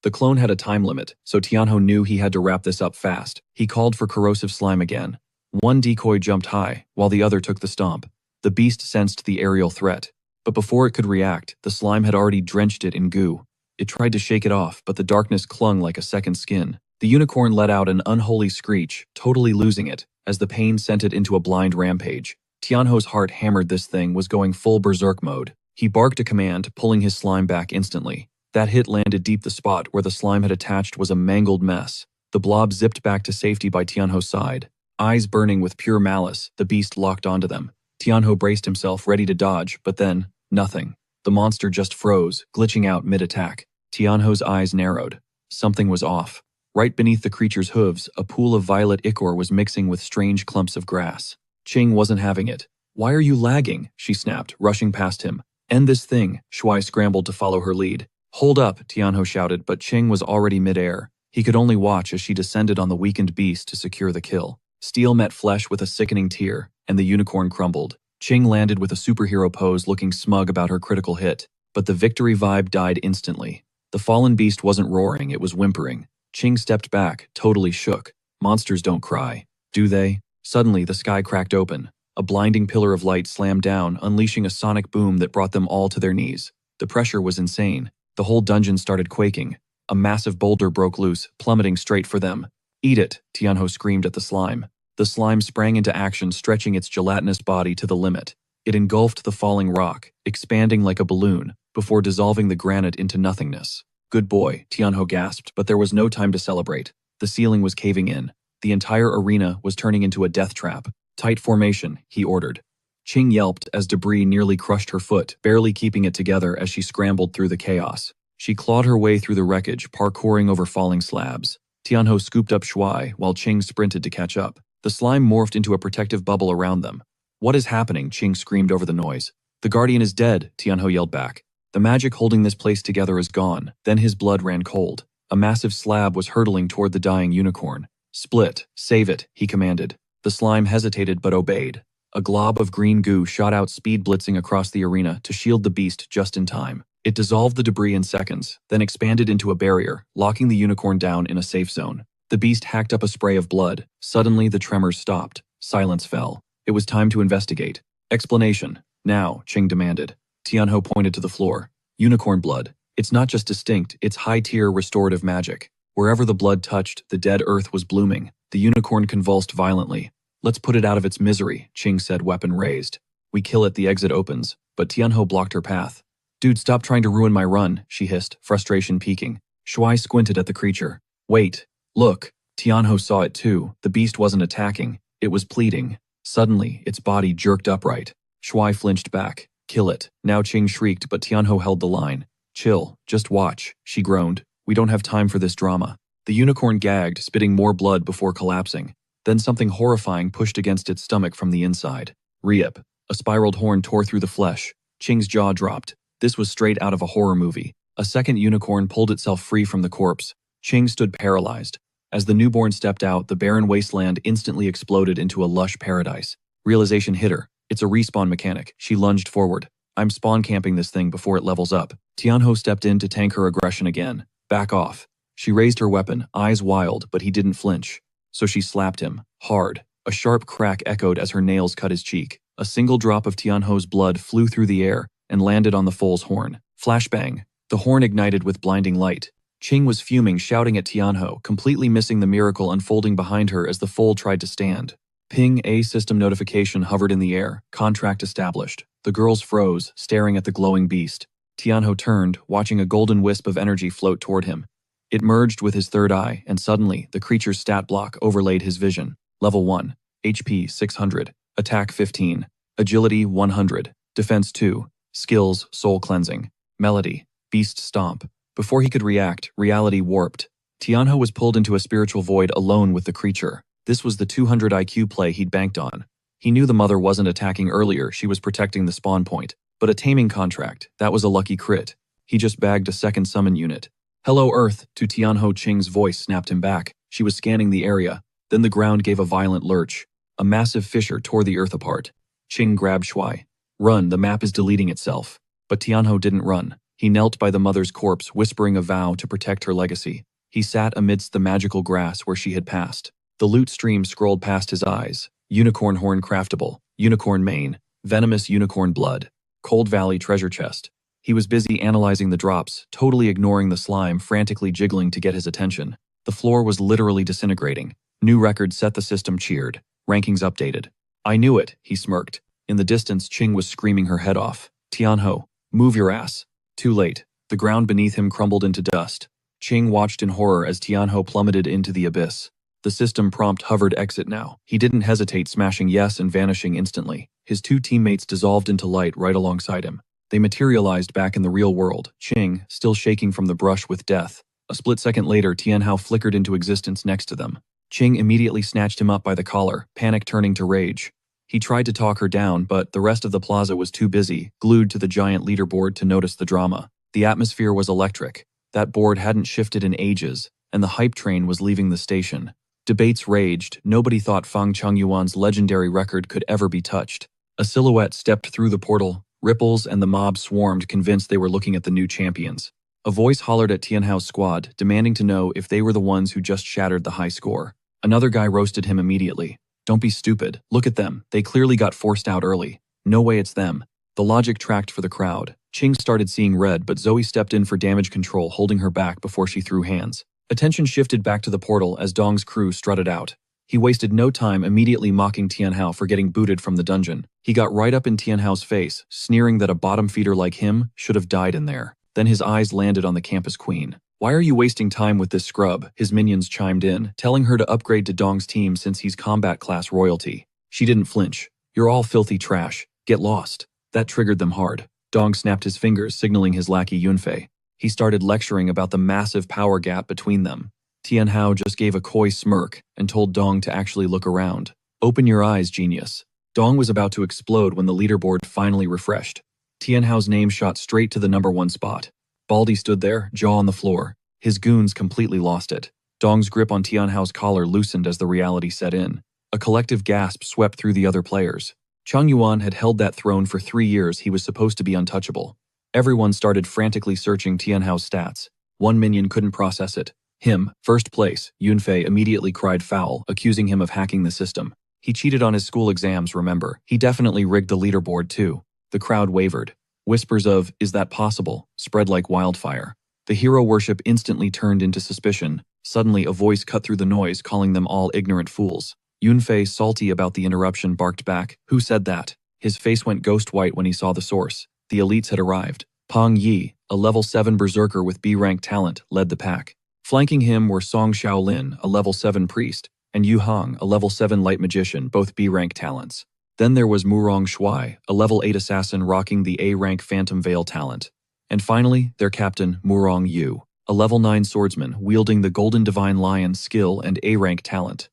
The clone had a time limit, so Tianhao knew he had to wrap this up fast. He called for corrosive slime again. One decoy jumped high, while the other took the stomp. The beast sensed the aerial threat. But before it could react, the slime had already drenched it in goo. It tried to shake it off, but the darkness clung like a second skin. The unicorn let out an unholy screech, totally losing it, as the pain sent it into a blind rampage. Tianho's heart hammered. This thing was going full berserk mode. He barked a command, pulling his slime back instantly. That hit landed deep. The spot where the slime had attached was a mangled mess. The blob zipped back to safety by Tianho's side. Eyes burning with pure malice, the beast locked onto them. Tianho braced himself, ready to dodge, but then, nothing. The monster just froze, glitching out mid-attack. Tianho's eyes narrowed. Something was off. Right beneath the creature's hooves, a pool of violet ichor was mixing with strange clumps of grass. Qing wasn't having it. "Why are you lagging?" she snapped, rushing past him. "End this thing." Shuai scrambled to follow her lead. "Hold up," Tianho shouted, but Qing was already mid-air. He could only watch as she descended on the weakened beast to secure the kill. Steel met flesh with a sickening tear, and the unicorn crumbled. Qing landed with a superhero pose, looking smug about her critical hit. But the victory vibe died instantly. The fallen beast wasn't roaring, it was whimpering. Qing stepped back, totally shook. Monsters don't cry, do they? Suddenly, the sky cracked open. A blinding pillar of light slammed down, unleashing a sonic boom that brought them all to their knees. The pressure was insane. The whole dungeon started quaking. A massive boulder broke loose, plummeting straight for them. "Eat it," Tianho screamed at the slime. The slime sprang into action, stretching its gelatinous body to the limit. It engulfed the falling rock, expanding like a balloon, before dissolving the granite into nothingness. "Good boy," Tianho gasped, but there was no time to celebrate. The ceiling was caving in. The entire arena was turning into a death trap. "Tight formation," he ordered. Qing yelped as debris nearly crushed her foot, barely keeping it together as she scrambled through the chaos. She clawed her way through the wreckage, parkouring over falling slabs. Tianho scooped up Shuai while Qing sprinted to catch up. The slime morphed into a protective bubble around them. "What is happening?" Qing screamed over the noise. "The Guardian is dead," Tianho yelled back. "The magic holding this place together is gone." Then his blood ran cold. A massive slab was hurtling toward the dying unicorn. "Split, save it," he commanded. The slime hesitated but obeyed. A glob of green goo shot out, speed blitzing across the arena to shield the beast just in time. It dissolved the debris in seconds, then expanded into a barrier, locking the unicorn down in a safe zone. The beast hacked up a spray of blood. Suddenly, the tremors stopped. Silence fell. It was time to investigate. "Explanation. Now," Qing demanded. Tianho pointed to the floor. "Unicorn blood. It's not just distinct, it's high-tier restorative magic. Wherever the blood touched, the dead earth was blooming." The unicorn convulsed violently. "Let's put it out of its misery," Qing said, weapon raised. "We kill it, the exit opens." But Tianho blocked her path. "Dude, stop trying to ruin my run," she hissed, frustration peaking. Shuai squinted at the creature. "Wait. Look." Tianho saw it too. The beast wasn't attacking. It was pleading. Suddenly, its body jerked upright. Shuai flinched back. "Kill it." Now Qing shrieked, but Tianho held the line. "Chill, just watch," she groaned. "We don't have time for this drama." The unicorn gagged, spitting more blood before collapsing. Then something horrifying pushed against its stomach from the inside. Rip. A spiraled horn tore through the flesh. Qing's jaw dropped. This was straight out of a horror movie. A second unicorn pulled itself free from the corpse. Qing stood paralyzed. As the newborn stepped out, the barren wasteland instantly exploded into a lush paradise. Realization hit her. It's a respawn mechanic. She lunged forward. "I'm spawn camping this thing before it levels up." Tianho stepped in to tank her aggression again. "Back off." She raised her weapon, eyes wild, but he didn't flinch. So she slapped him, hard. A sharp crack echoed as her nails cut his cheek. A single drop of Tianho's blood flew through the air and landed on the foal's horn. Flashbang. The horn ignited with blinding light. Qing was fuming, shouting at Tianho, completely missing the miracle unfolding behind her as the foal tried to stand. Ping, a system notification hovered in the air. Contract established. The girls froze, staring at the glowing beast. Tianho turned, watching a golden wisp of energy float toward him. It merged with his third eye, and suddenly, the creature's stat block overlaid his vision. Level 1. HP 600. Attack 15. Agility 100. Defense 2. Skills Soul Cleansing. Melody. Beast Stomp. Before he could react, reality warped. Tianho was pulled into a spiritual void alone with the creature. This was the 200 IQ play he'd banked on. He knew the mother wasn't attacking earlier, she was protecting the spawn point. But a taming contract, that was a lucky crit. He just bagged a second summon unit. "Hello, Earth," to Tianho. Qing's voice snapped him back. She was scanning the area. Then the ground gave a violent lurch. A massive fissure tore the earth apart. Qing grabbed Shuai. "Run, the map is deleting itself." But Tianho didn't run. He knelt by the mother's corpse, whispering a vow to protect her legacy. He sat amidst the magical grass where she had passed. The loot stream scrolled past his eyes. Unicorn horn craftable, unicorn mane, venomous unicorn blood, Cold Valley treasure chest. He was busy analyzing the drops, totally ignoring the slime frantically jiggling to get his attention. The floor was literally disintegrating. New record set, the system cheered. Rankings updated. I knew it, he smirked. In the distance, Ching was screaming her head off. Tianho, move your ass. Too late. The ground beneath him crumbled into dust. Ching watched in horror as Tianho plummeted into the abyss. The system prompt hovered exit now. He didn't hesitate, smashing yes and vanishing instantly. His two teammates dissolved into light right alongside him. They materialized back in the real world, Ching still shaking from the brush with death. A split second later, Tianhao flickered into existence next to them. Ching immediately snatched him up by the collar, panic turning to rage. He tried to talk her down, but the rest of the plaza was too busy, glued to the giant leaderboard, to notice the drama. The atmosphere was electric. That board hadn't shifted in ages, and the hype train was leaving the station. Debates raged. Nobody thought Fang Changyuan's legendary record could ever be touched. A silhouette stepped through the portal. Ripples and the mob swarmed, convinced they were looking at the new champions. A voice hollered at Tianhao's squad, demanding to know if they were the ones who just shattered the high score. Another guy roasted him immediately. Don't be stupid. Look at them. They clearly got forced out early. No way it's them. The logic tracked for the crowd. Ching started seeing red, but Zoe stepped in for damage control, holding her back before she threw hands. Attention shifted back to the portal as Dong's crew strutted out. He wasted no time immediately mocking Tianhao for getting booted from the dungeon. He got right up in Tianhao's face, sneering that a bottom feeder like him should have died in there. Then his eyes landed on the campus queen. Why are you wasting time with this scrub? His minions chimed in, telling her to upgrade to Dong's team since he's combat class royalty. She didn't flinch. You're all filthy trash. Get lost. That triggered them hard. Dong snapped his fingers, signaling his lackey Yunfei. He started lecturing about the massive power gap between them. Tianhao just gave a coy smirk and told Dong to actually look around. Open your eyes, genius. Dong was about to explode when the leaderboard finally refreshed. Tianhao's name shot straight to the #1 spot. Baldy stood there, jaw on the floor. His goons completely lost it. Dong's grip on Tianhao's collar loosened as the reality set in. A collective gasp swept through the other players. Chang Yuan had held that throne for 3 years. He was supposed to be untouchable. Everyone started frantically searching Tianhao's stats. One minion couldn't process it. Him, first place, Yunfei immediately cried foul, accusing him of hacking the system. He cheated on his school exams, remember. He definitely rigged the leaderboard too. The crowd wavered. Whispers of, "Is that possible?" spread like wildfire. The hero worship instantly turned into suspicion. Suddenly a voice cut through the noise, calling them all ignorant fools. Yunfei, salty about the interruption, barked back, "Who said that?" His face went ghost white when he saw the source. The elites had arrived. Pang Yi, a level 7 berserker with B-rank talent, led the pack. Flanking him were Song Shaolin, a level 7 priest, and Yu Hong, a level 7 light magician, both B-rank talents. Then there was Murong Shuai, a level 8 assassin rocking the A-rank Phantom Veil talent. And finally, their captain, Murong Yu, a level 9 swordsman wielding the Golden Divine Lion skill and A-rank talent.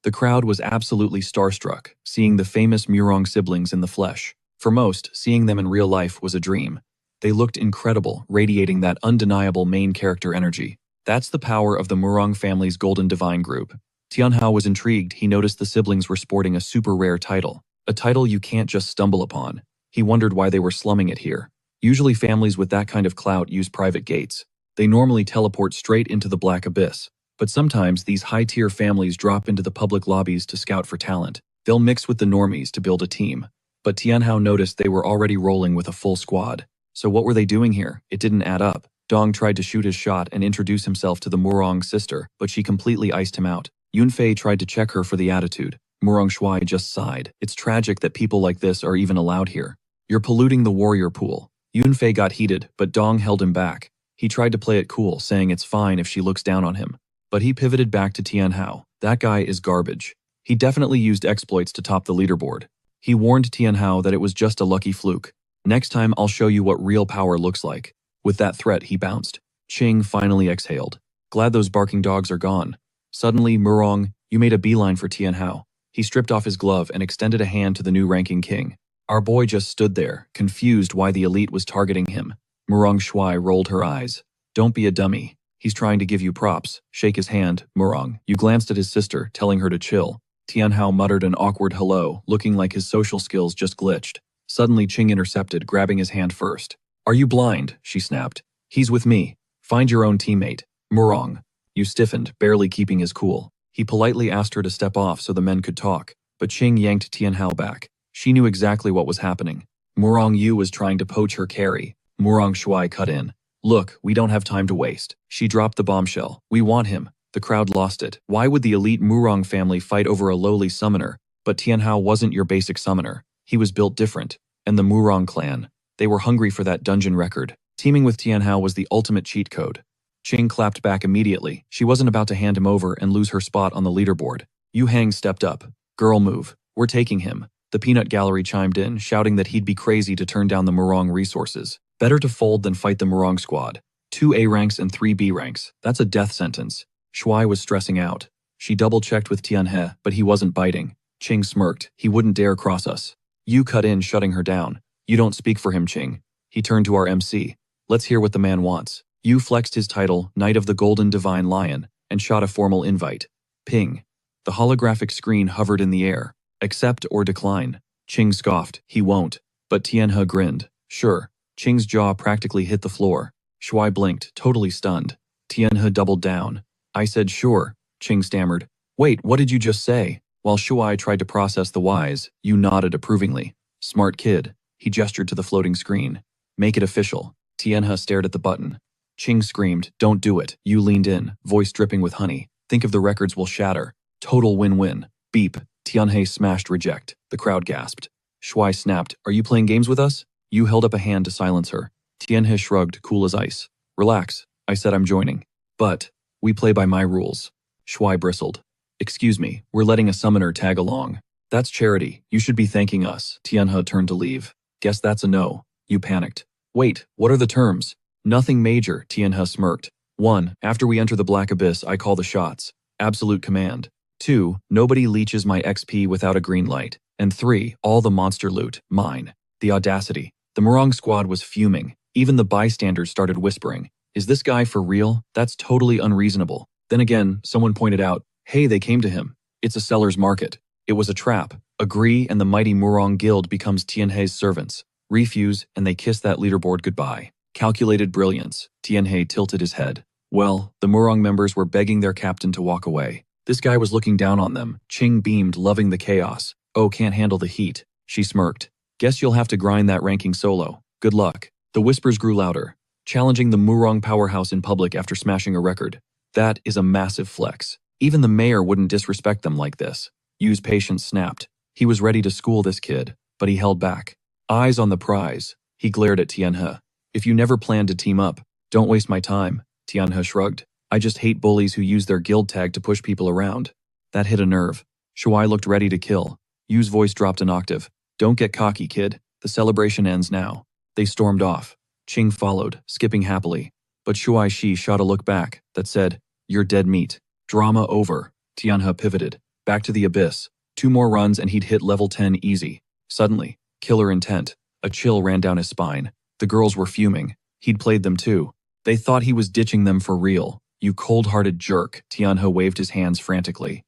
The crowd was absolutely starstruck, seeing the famous Murong siblings in the flesh. For most, seeing them in real life was a dream. They looked incredible, radiating that undeniable main character energy. That's the power of the Murong family's Golden Divine group. Tianhao was intrigued. He noticed the siblings were sporting a super rare title. A title you can't just stumble upon. He wondered why they were slumming it here. Usually families with that kind of clout use private gates. They normally teleport straight into the black abyss. But sometimes these high-tier families drop into the public lobbies to scout for talent. They'll mix with the normies to build a team. But Tianhao noticed they were already rolling with a full squad. So what were they doing here? It didn't add up. Dong tried to shoot his shot and introduce himself to the Murong sister, but she completely iced him out. Yunfei tried to check her for the attitude. Murong Shuai just sighed. It's tragic that people like this are even allowed here. You're polluting the warrior pool. Yunfei got heated, but Dong held him back. He tried to play it cool, saying it's fine if she looks down on him. But he pivoted back to Tianhao. That guy is garbage. He definitely used exploits to top the leaderboard. He warned Tianhao that it was just a lucky fluke. Next time I'll show you what real power looks like. With that threat, he bounced. Ching finally exhaled. Glad those barking dogs are gone. Suddenly, Murong, you made a beeline for Tianhao. He stripped off his glove and extended a hand to the new ranking king. Our boy just stood there, confused why the elite was targeting him. Murong Shuai rolled her eyes. Don't be a dummy. He's trying to give you props. Shake his hand, Murong. You glanced at his sister, telling her to chill. Tianhao muttered an awkward hello, looking like his social skills just glitched. Suddenly Ching intercepted, grabbing his hand first. Are you blind? She snapped. He's with me. Find your own teammate. Murong. You stiffened, barely keeping his cool. He politely asked her to step off so the men could talk, but Ching yanked Tianhao back. She knew exactly what was happening. Murong Yu was trying to poach her carry. Murong Shuai cut in. Look, we don't have time to waste. She dropped the bombshell. We want him. The crowd lost it. Why would the elite Murong family fight over a lowly summoner? But Tianhao wasn't your basic summoner. He was built different. And the Murong clan, they were hungry for that dungeon record. Teaming with Tianhao was the ultimate cheat code. Ching clapped back immediately. She wasn't about to hand him over and lose her spot on the leaderboard. Yu Hang stepped up. Girl move. We're taking him. The peanut gallery chimed in, shouting that he'd be crazy to turn down the Murong resources. Better to fold than fight the Murong squad. 2 A ranks and 3 B ranks. That's a death sentence. Shuai was stressing out. She double-checked with Tianhe, but he wasn't biting. Ching smirked. He wouldn't dare cross us. Yu cut in, shutting her down. You don't speak for him, Ching. He turned to our MC. Let's hear what the man wants. Yu flexed his title, Knight of the Golden Divine Lion, and shot a formal invite. Ping. The holographic screen hovered in the air. Accept or decline. Ching scoffed. He won't. But Tianhe grinned. Sure. Ching's jaw practically hit the floor. Shuai blinked, totally stunned. Tianhe doubled down. I said sure. Ching stammered. Wait, what did you just say? While Shuai tried to process the whys, Yu nodded approvingly. Smart kid. He gestured to the floating screen. Make it official. Tianhe stared at the button. Ching screamed, don't do it. Yu leaned in, voice dripping with honey. Think of the records will shatter. Total win-win. Beep. Tianhe smashed reject. The crowd gasped. Shuai snapped, are you playing games with us? Yu held up a hand to silence her. Tianhe shrugged, cool as ice. Relax. I said I'm joining. But we play by my rules. Shuai bristled. Excuse me, we're letting a summoner tag along. That's charity. You should be thanking us. Tianhe turned to leave. Guess that's a no. Yu panicked. Wait, what are the terms? Nothing major, Tianhe smirked. 1. After we enter the Black Abyss, I call the shots. Absolute command. 2. Nobody leeches my XP without a green light. And 3. All the monster loot, mine. The audacity. The Murong squad was fuming. Even the bystanders started whispering. Is this guy for real? That's totally unreasonable. Then again, someone pointed out, hey, they came to him. It's a seller's market. It was a trap. Agree and the mighty Murong guild becomes Tianhe's servants. Refuse and they kiss that leaderboard goodbye. Calculated brilliance. Tianhe tilted his head. Well, the Murong members were begging their captain to walk away. This guy was looking down on them. Ching beamed, loving the chaos. Oh, can't handle the heat. She smirked. Guess you'll have to grind that ranking solo. Good luck. The whispers grew louder, challenging the Murong powerhouse in public after smashing a record. That is a massive flex. Even the mayor wouldn't disrespect them like this. Yu's patience snapped. He was ready to school this kid, but he held back. Eyes on the prize. He glared at Tianhe. If you never planned to team up, don't waste my time. Tianhe shrugged. I just hate bullies who use their guild tag to push people around. That hit a nerve. Shuai looked ready to kill. Yu's voice dropped an octave. Don't get cocky, kid. The celebration ends now. They stormed off. Ching followed, skipping happily. But Shuai Shi shot a look back that said, you're dead meat. Drama over. Tianhe pivoted. Back to the abyss. 2 more runs and he'd hit level 10 easy. Suddenly, killer intent. A chill ran down his spine. The girls were fuming. He'd played them too. They thought he was ditching them for real. You cold-hearted jerk. Tianhe waved his hands frantically.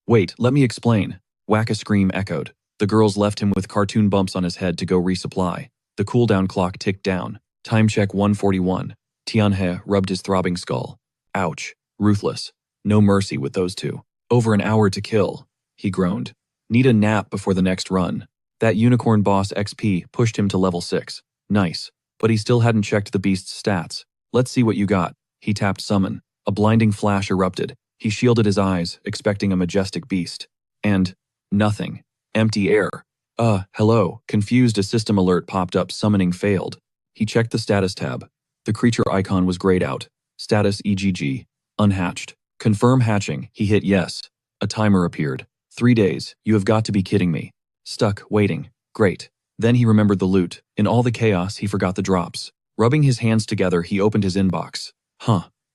Wait, let me explain. Whack a scream echoed. The girls left him with cartoon bumps on his head to go resupply. The cooldown clock ticked down. Time check 141. Tianhe rubbed his throbbing skull. Ouch. Ruthless. No mercy with those two. Over an hour to kill. He groaned. Need a nap before the next run. That unicorn boss XP pushed him to level 6. Nice. But he still hadn't checked the beast's stats. Let's see what you got. He tapped summon. A blinding flash erupted. He shielded his eyes, expecting a majestic beast. And nothing. Empty air. Hello. Confused, a system alert popped up, summoning failed. He checked the status tab. The creature icon was grayed out. Status EGG. Unhatched. Confirm hatching. He hit yes. A timer appeared. 3 days. You have got to be kidding me. Stuck, waiting. Great. Then he remembered the loot. In all the chaos, he forgot the drops. Rubbing his hands together, he opened his inbox.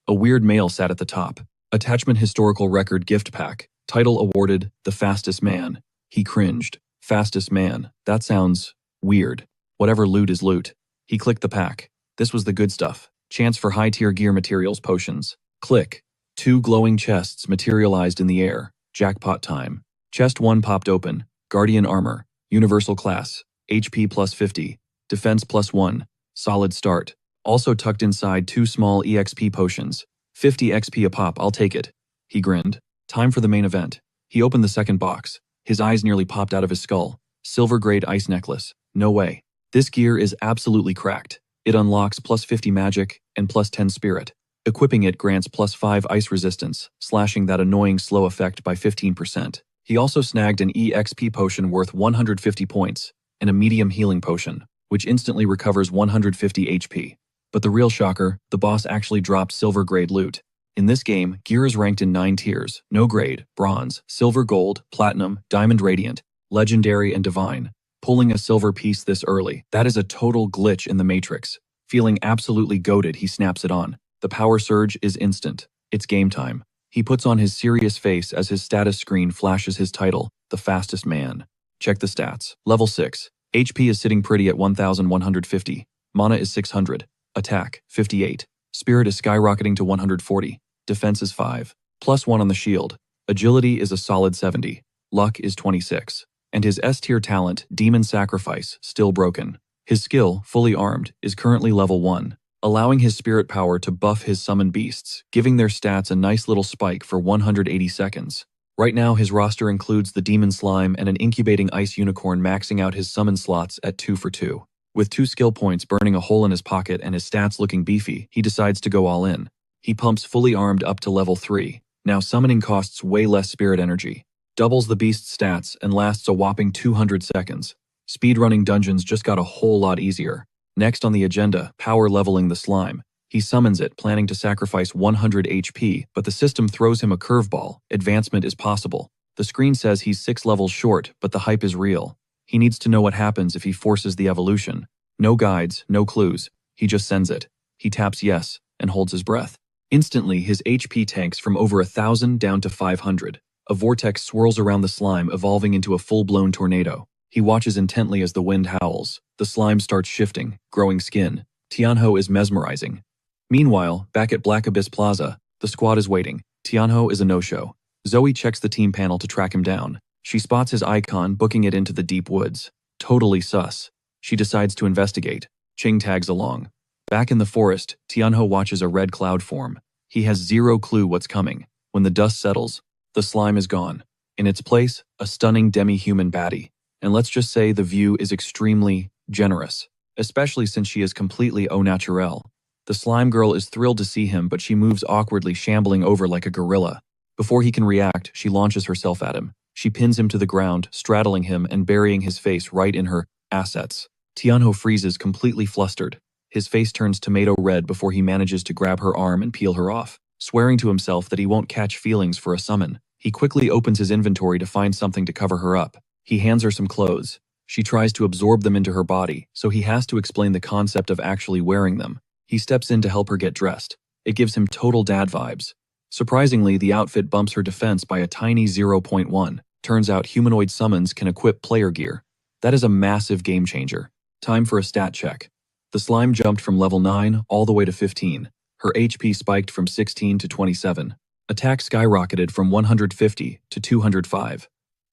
A weird mail sat at the top. Attachment historical record gift pack. Title awarded, The Fastest Man. He cringed. Fastest Man. That sounds weird. Whatever loot is loot. He clicked the pack. This was the good stuff. Chance for high-tier gear materials potions. Click. 2 glowing chests materialized in the air. Jackpot time. Chest 1 popped open. Guardian armor. Universal class. HP plus 50. Defense plus 1. Solid start. Also tucked inside 2 small EXP potions. 50 XP a pop, I'll take it. He grinned. Time for the main event. He opened the second box. His eyes nearly popped out of his skull. Silver grade ice necklace. No way. This gear is absolutely cracked. It unlocks plus 50 magic and plus 10 spirit. Equipping it grants plus 5 ice resistance, slashing that annoying slow effect by 15%. He also snagged an EXP potion worth 150 points, and a medium healing potion, which instantly recovers 150 HP. But the real shocker, the boss actually dropped silver grade loot. In this game, gear is ranked in 9 tiers: no grade, bronze, silver gold, platinum, diamond radiant, legendary, and divine. Pulling a silver piece this early, that is a total glitch in the matrix. Feeling absolutely goated, he snaps it on. The power surge is instant. It's game time. He puts on his serious face as his status screen flashes his title, the fastest man. Check the stats. Level 6. HP is sitting pretty at 1150. Mana is 600. Attack, 58. Spirit is skyrocketing to 140. Defense is 5. Plus 1 on the shield. Agility is a solid 70. Luck is 26. And his S-tier talent, Demon Sacrifice, still broken. His skill, fully armed, is currently level 1, allowing his spirit power to buff his summoned beasts, giving their stats a nice little spike for 180 seconds. Right now, his roster includes the Demon Slime and an incubating Ice Unicorn, maxing out his summon slots at 2 for 2. With 2 skill points burning a hole in his pocket and his stats looking beefy, he decides to go all in. He pumps fully armed up to level 3. Now summoning costs way less spirit energy, doubles the beast's stats, and lasts a whopping 200 seconds. Speedrunning dungeons just got a whole lot easier. Next on the agenda, power leveling the slime. He summons it, planning to sacrifice 100 HP, but the system throws him a curveball. Advancement is possible. The screen says he's 6 levels short, but the hype is real. He needs to know what happens if he forces the evolution. No guides, no clues. He just sends it. He taps yes, and holds his breath. Instantly, his HP tanks from over 1,000 down to 500. A vortex swirls around the slime, evolving into a full-blown tornado. He watches intently as the wind howls. The slime starts shifting, growing skin. Tianho is mesmerizing. Meanwhile, back at Black Abyss Plaza, the squad is waiting. Tianho is a no-show. Zoe checks the team panel to track him down. She spots his icon, booking it into the deep woods. Totally sus. She decides to investigate. Ching tags along. Back in the forest, Tianho watches a red cloud form. He has zero clue what's coming. When the dust settles, the slime is gone. In its place, a stunning demi-human baddie. And let's just say the view is extremely generous, especially since she is completely au naturel. The slime girl is thrilled to see him, but she moves awkwardly, shambling over like a gorilla. Before he can react, she launches herself at him. She pins him to the ground, straddling him and burying his face right in her assets. Tianho freezes, completely flustered. His face turns tomato red before he manages to grab her arm and peel her off. Swearing to himself that he won't catch feelings for a summon, he quickly opens his inventory to find something to cover her up. He hands her some clothes. She tries to absorb them into her body, so he has to explain the concept of actually wearing them. He steps in to help her get dressed. It gives him total dad vibes. Surprisingly, the outfit bumps her defense by a tiny 0.1. Turns out humanoid summons can equip player gear. That is a massive game changer. Time for a stat check. The slime jumped from level 9 all the way to 15. Her HP spiked from 16 to 27. Attack skyrocketed from 150 to 205.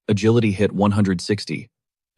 Agility hit 160.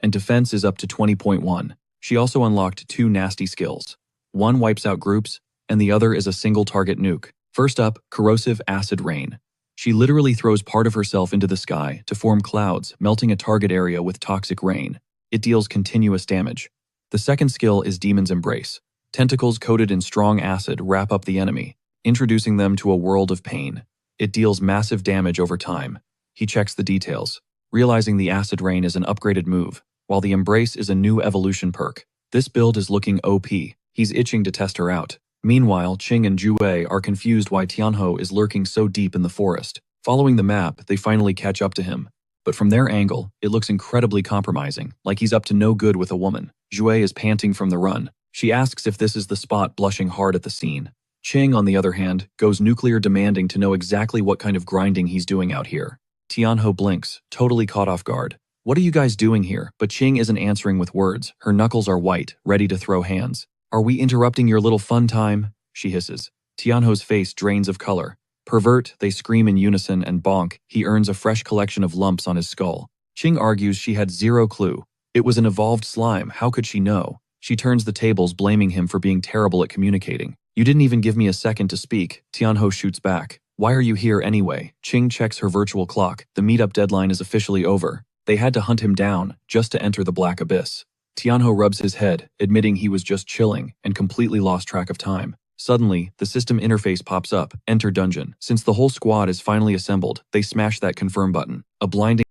And defense is up to 20.1. She also unlocked 2 nasty skills. One wipes out groups, and the other is a single target nuke. First up, corrosive acid rain. She literally throws part of herself into the sky to form clouds, melting a target area with toxic rain. It deals continuous damage. The second skill is Demon's Embrace. Tentacles coated in strong acid wrap up the enemy, introducing them to a world of pain. It deals massive damage over time. He checks the details, realizing the acid rain is an upgraded move, while the Embrace is a new evolution perk. This build is looking OP. He's itching to test her out. Meanwhile, Ching and Jue are confused why Tianho is lurking so deep in the forest. Following the map, they finally catch up to him. But from their angle, it looks incredibly compromising, like he's up to no good with a woman. Jue is panting from the run. She asks if this is the spot, blushing hard at the scene. Ching, on the other hand, goes nuclear, demanding to know exactly what kind of grinding he's doing out here. Tianho blinks, totally caught off guard. What are you guys doing here? But Ching isn't answering with words. Her knuckles are white, ready to throw hands. Are we interrupting your little fun time? She hisses. Tianho's face drains of color. Pervert, they scream in unison, and bonk, he earns a fresh collection of lumps on his skull. Ching argues she had zero clue. It was an evolved slime, how could she know? She turns the tables, blaming him for being terrible at communicating. You didn't even give me a second to speak, Tianho shoots back. Why are you here anyway? Ching checks her virtual clock. The meetup deadline is officially over. They had to hunt him down just to enter the black abyss. Tianho rubs his head, admitting he was just chilling and completely lost track of time. Suddenly, the system interface pops up, enter dungeon. Since the whole squad is finally assembled, they smash that confirm button. A blinding